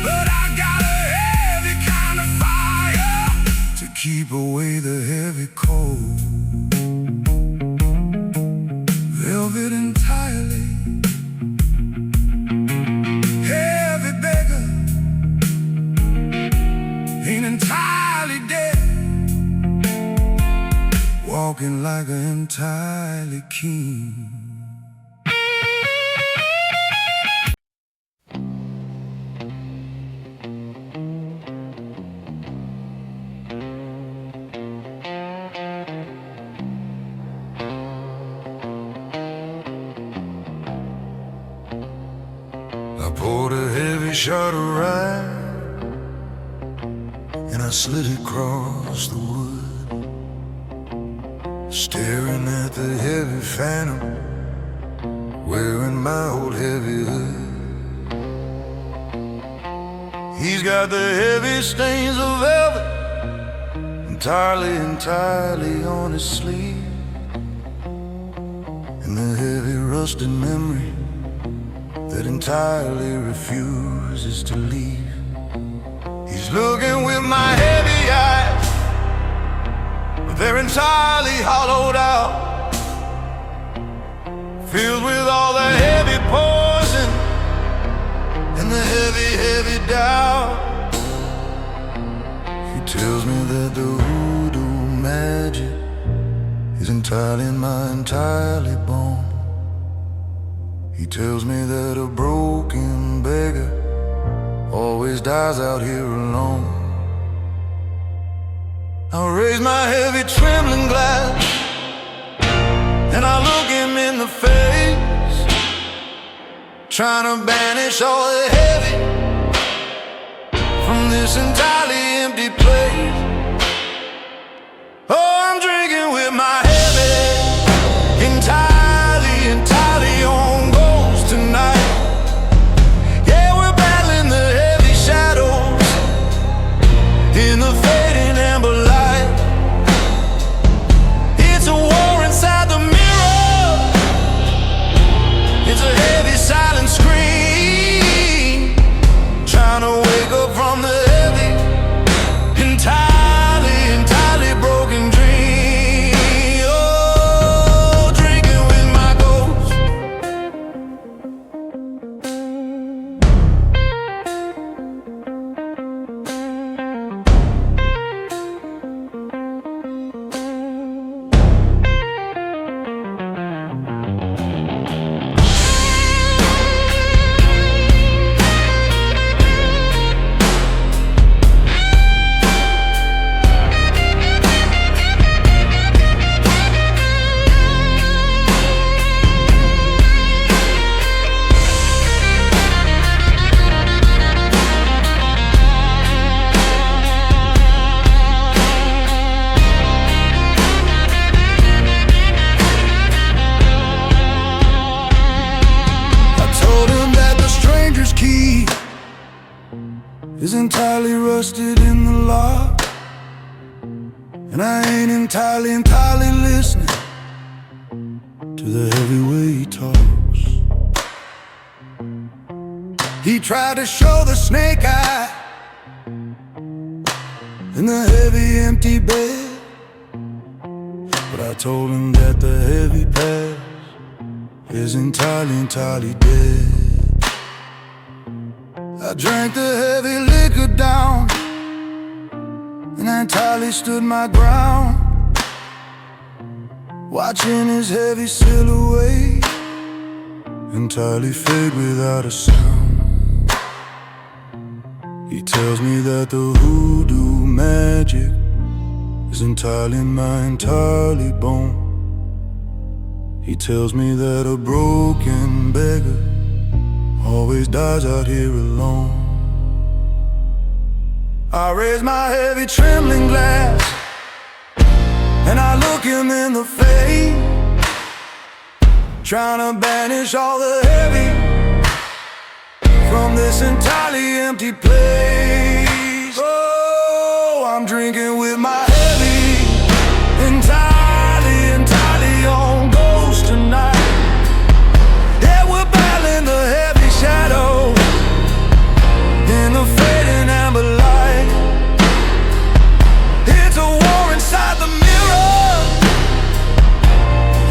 but I got a heavy kind of fire to keep away the heavy cold. Velvet entirely, heavy beggar, ain't entirely dead, walking like an entirely king. poured a heavy shot of rye, and I slid across the wood, staring at the heavy phantom, wearing my old heavy hood. He's got the heavy stains of velvet entirely on his sleeve, and the heavy rusted memory that entirely refuses to leave. He's looking with my heavy eyes, but they're entirely hollowed out, filled with all the heavy poison and the heavy doubt. He tells me that the hoodoo magic is entirely mine, entirely bone. He tells me that a broken beggar always dies out here alone. I raise my heavy trembling glass and I look him in the face, trying to banish all the heavy from this entirely empty place. Oh, I'm drinking with my heavy entirely on ghost tonight. Yeah, we're battling the heavy shadows in the fading amber light. It's a war inside the mirror, it's a heavy silent scream, trying to wake up from the heavy entirely broken dream. Oh, drinking with my ghost. Is entirely rusted in the lock, and I ain't entirely listening to the heavy way he talks. He tried to show the snake eye in the heavy empty bed, but I told him that the heavy past is entirely dead. I drank the heavy liquor down, and I entirely stood my ground, watching his heavy silhouette entirely fade without a sound. He tells me that the hoodoo magic is entirely mine, entirely bone. He tells me that a broken beggar always dies out here alone. I raise my heavy trembling glass and I look him in the face, trying to banish all the heavy from this entirely empty place. Oh, I'm drinking with my heavy entirely on ghost tonight. Yeah, we're battling the heavy shadow in the fading amber light. It's a war inside the mirror,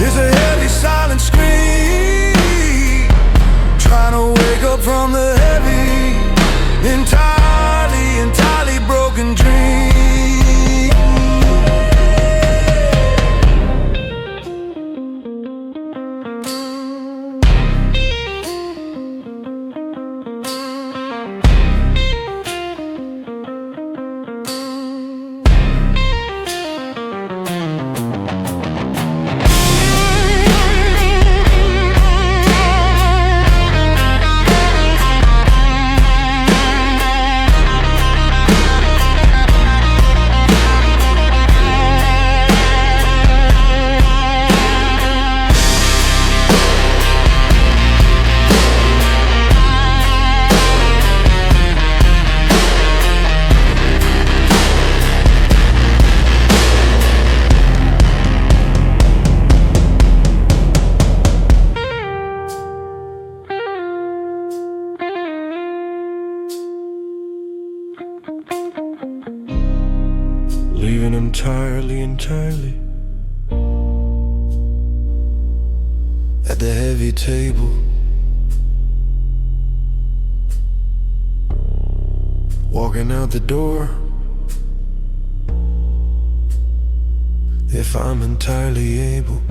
it's a heavy silent scream, trying to wake up from the heavy entirely broken dream. heavy table. Walking out the door, if I'm entirely able.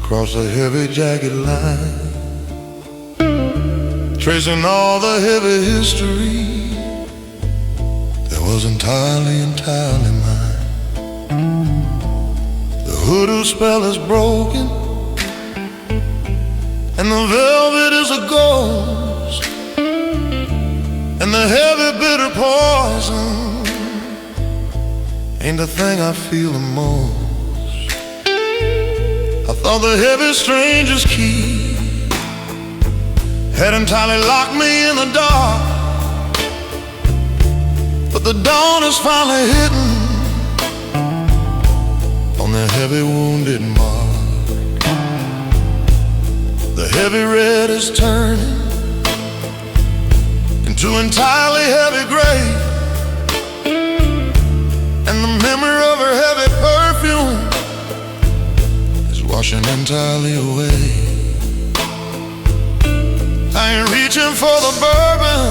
Across a heavy jagged line, tracing all the heavy history that was entirely mine. The hoodoo spell is broken, and the velvet is a ghost, and the heavy bitter poison ain't the thing I feel the most. I thought the heavy stranger's key had entirely locked me in the dark, but the dawn is finally hitting on the heavy wounded mark. The heavy red is turning into entirely heavy gray, and the memory of her heavy perfume washing entirely away. I ain't reaching for the bourbon,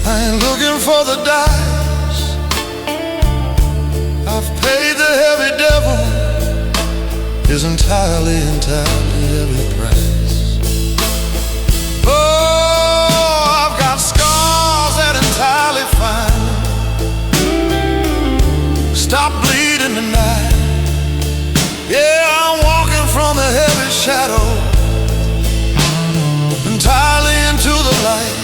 I ain't looking for the dice. I've paid the heavy devil his entirely heavy price. Oh, I've got scars that entirely fine. Stop bleeding tonight. Yeah, I'm walking from the heavy shadow entirely into the light.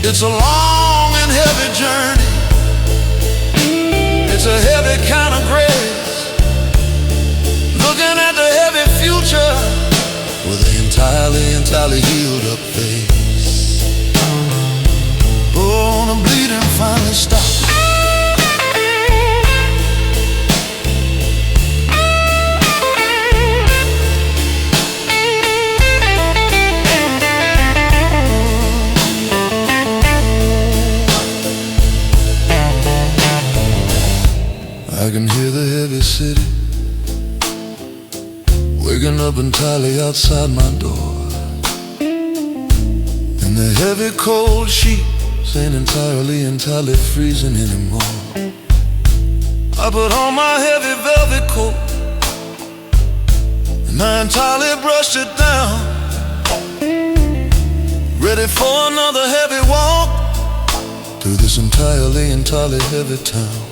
It's a long and heavy journey. It's a heavy kind of grace, looking at the heavy future with an entirely healed up face. Oh, the bleeding finally stopped. I can hear the heavy city waking up entirely outside my door, and the heavy cold sheets ain't entirely freezing anymore. I put on my heavy velvet coat and I entirely brushed it down, ready for another heavy walk through this entirely heavy town.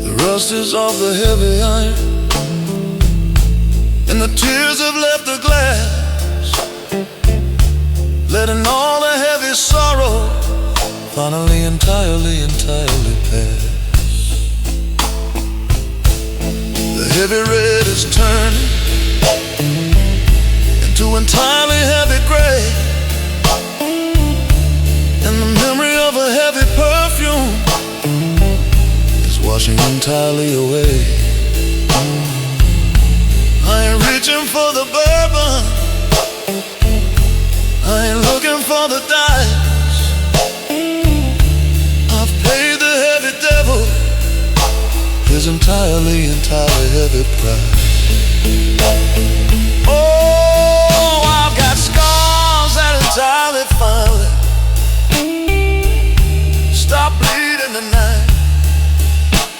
The rust is off the heavy iron, and the tears have left the glass, letting all the heavy sorrow finally entirely pass. The heavy red is turning into entirely heavy gray, and the memory of a heavy perfume is washing entirely away. I ain't reaching for the bourbon, I ain't looking for the dice. I've paid the heavy devil his entirely heavy price. Oh, I've got scars that entirely finally stop bleeding tonight.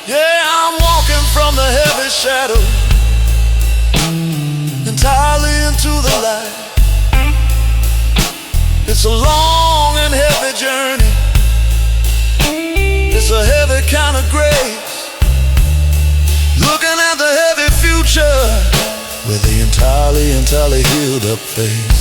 Yeah, I'm walking from the heavy shadow entirely into the light. It's a long and heavy journey, it's a heavy kind of grace, looking at the heavy future with the entirely healed up face.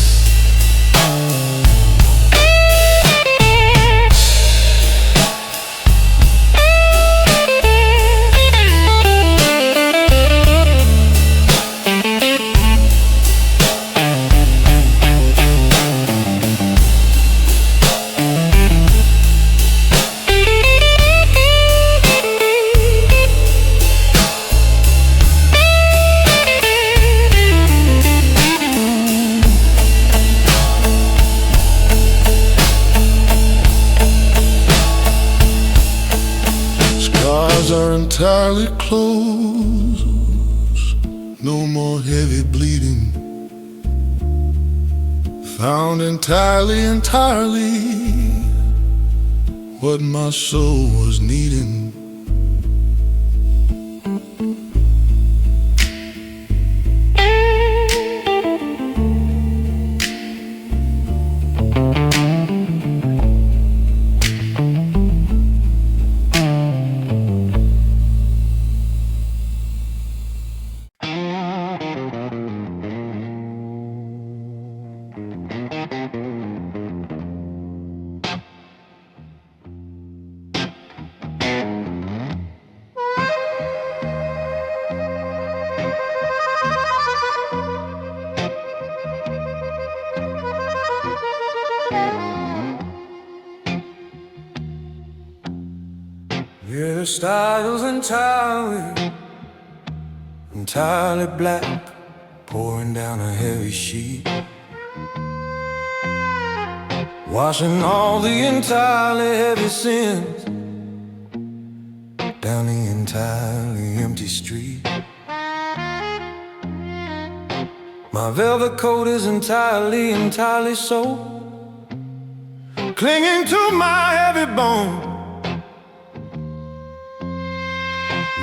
Are entirely closed, no more heavy bleeding, found entirely what my soul was needing. Yeah, the style's entirely black, pouring down a heavy sheet, washing all the entirely heavy sins down the entirely empty street. My velvet coat is entirely so, clinging to my heavy bone.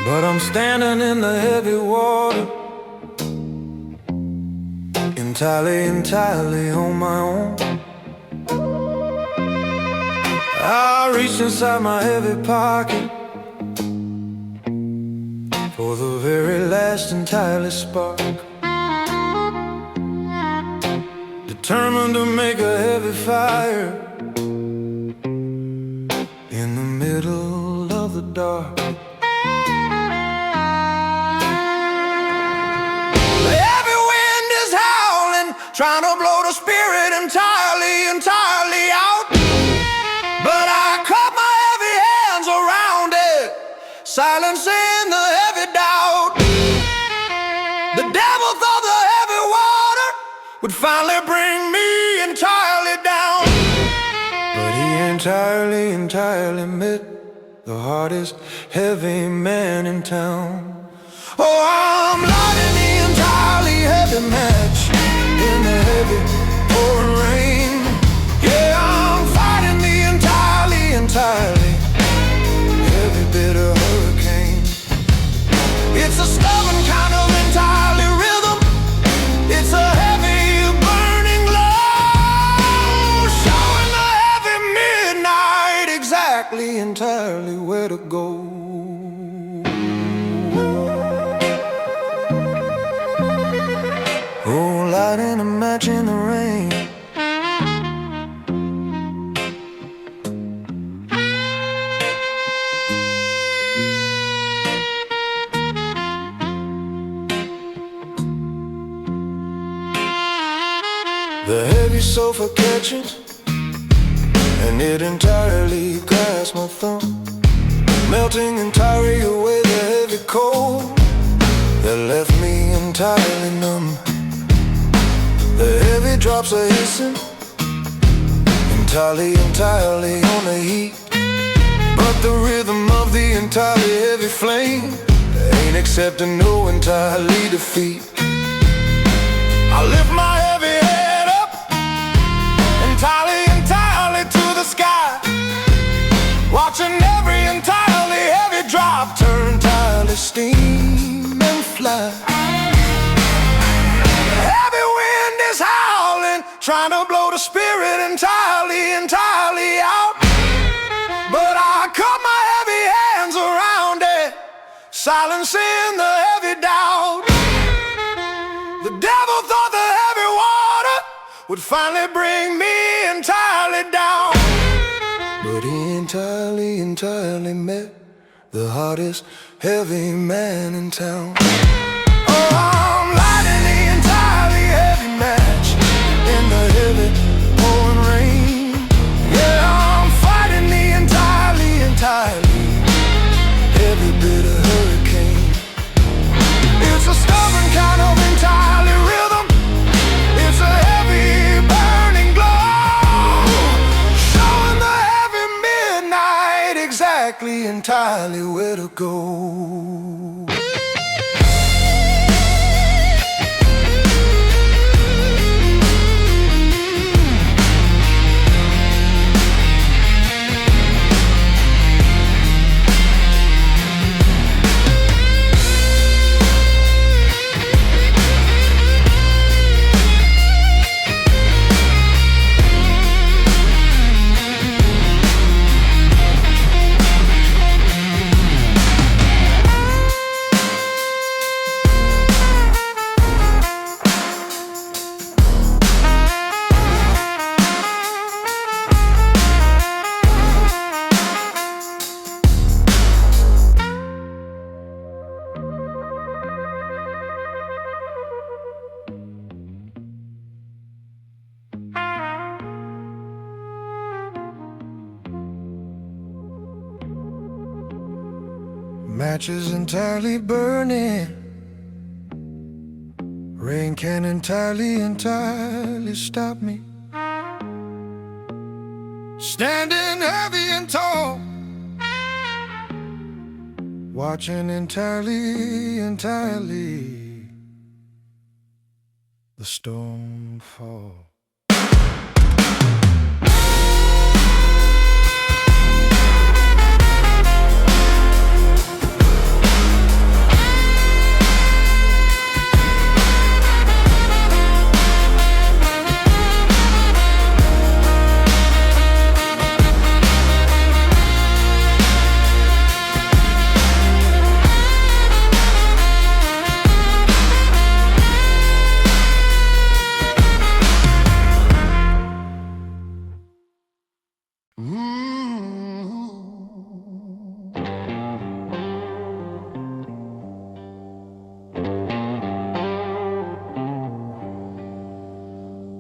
But I'm standing in the heavy water, entirely on my own. I reached inside my heavy pocket for the very last entirely spark, determined to make a heavy fire in the middle of the dark. Trying to blow the spirit entirely out, but I clap my heavy hands around it, silencing the heavy doubt. The devil thought the heavy water would finally bring me entirely down, but he entirely met the hardest heavy man in town. Oh, I'm lighting the entirely heavy match in the heavy pouring rain. Yeah, I'm fighting the entirely heavy bitter hurricane. It's a stubborn kind of entirely rhythm, it's a heavy burning low, showing the heavy midnight exactly entirely where to go. The heavy sofa catching, and it entirely grasps my thumb, melting entirely away the heavy cold that left me entirely numb. The heavy drops are hissing, entirely on the heat, but the rhythm of the entirely heavy flame ain't accepting no entirely defeat. I lift my heavy head up, entirely to the sky, watching every entirely heavy drop turn entirely steam and fly. Heavy wind is howling, trying to blow the spirit entirely out. But I caught my heavy hands around it, silencing the heavy doubt. The devil thought the heavy water would finally bring me entirely down, but he entirely met the hardest heavy man in town. Oh, I'm lighting the entirely heavy match in the heavy pouring rain. Yeah, I'm fighting the entirely heavy bit of hurricane. It's a stubborn kind of entirely rhythm. It's a heavy burning glow, showing the heavy midnight exactly entirely where to go. Matches entirely burning, rain can entirely stop me. Standing heavy and tall, watching entirely the storm fall.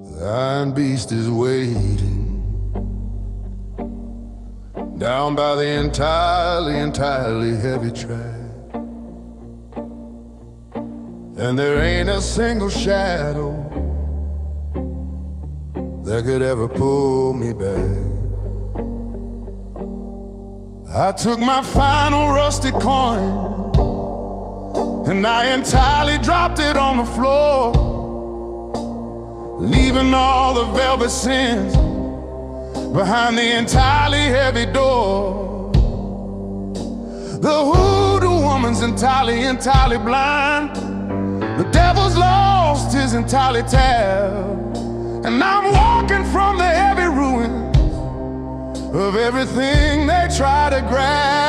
The iron beast is waiting down by the entirely heavy track, and there ain't a single shadow that could ever pull me back. I took my final rusty coin and I entirely dropped it on the floor, leaving all the velvet sins behind the entirely heavy door. The hoodoo woman's entirely blind. The devil's lost his entirely tab, and I'm walking from the heavy ruins of everything they try to grab.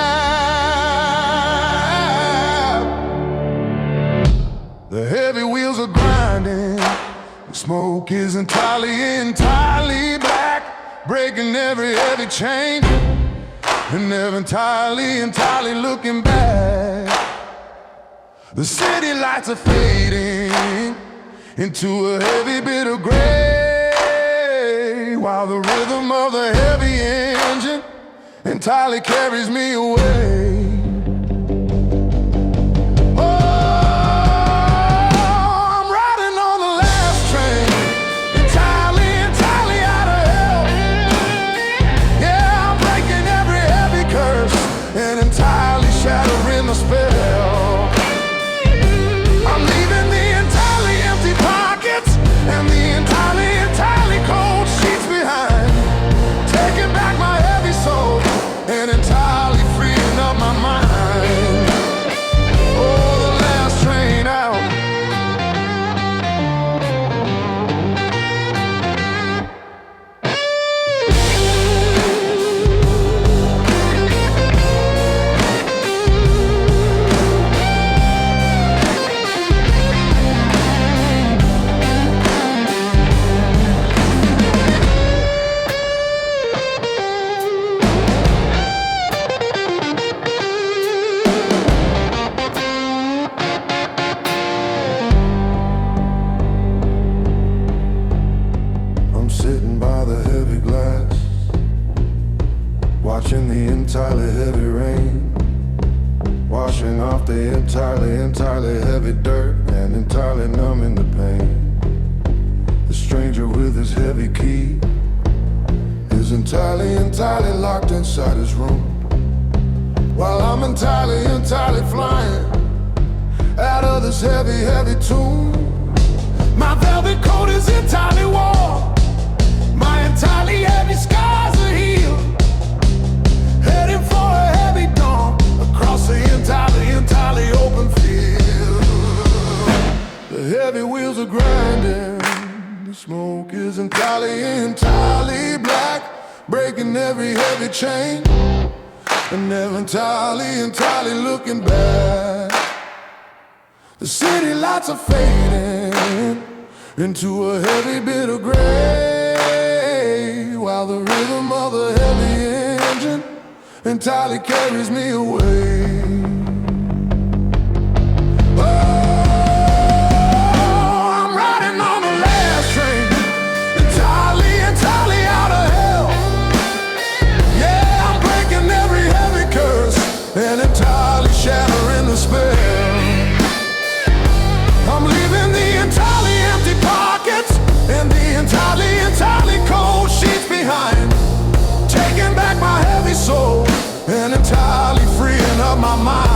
The heavy wheels are grinding, the smoke is entirely black, breaking every heavy chain, and never entirely looking back. The city lights are fading into a heavy bit of gray. while the rhythm of the heavy engine entirely carries me away. Shattering the spell. I'm leaving the entirely empty pockets and the entirely cold sheets behind, taking back my heavy soul and entirely freeing up my mind. Oh, the last train out. Watching the entirely heavy rain, washing off the entirely heavy dirt and entirely numbing the pain. The stranger with his heavy key is entirely locked inside his room, while I'm entirely flying out of this heavy tomb. My velvet coat is entirely warm, my entirely heavy scars are healed, heading for a heavy dawn across the entirely open field. The heavy wheels are grinding, the smoke is entirely black, breaking every heavy chain, and never entirely looking back. The city lights are fading into a heavy bit of gray, while the rhythm of the heavy engine entirely carries me away. Oh, I'm riding on the last train, entirely out of hell. Yeah, I'm breaking every heavy curse and entirely shattering the spell. I'm leaving the entirely empty pockets and the entirely cold sheets behind, taking back my heavy soul and entirely freeing up my mind.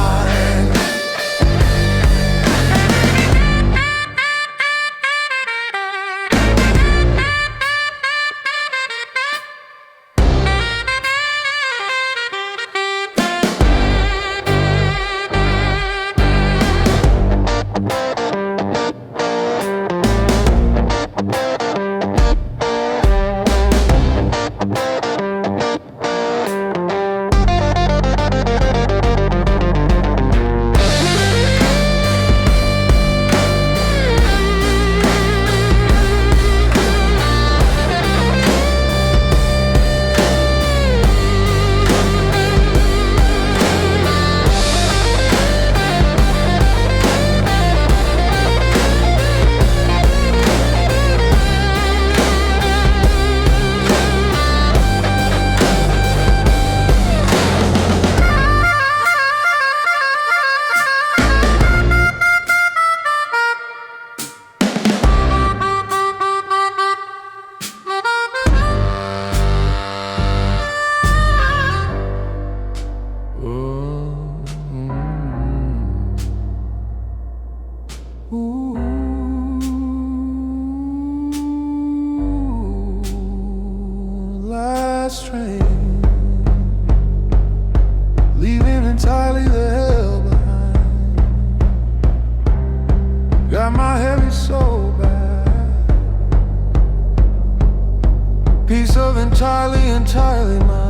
Last train, leaving entirely the hell behind. Got my heavy soul back, piece of entirely mine.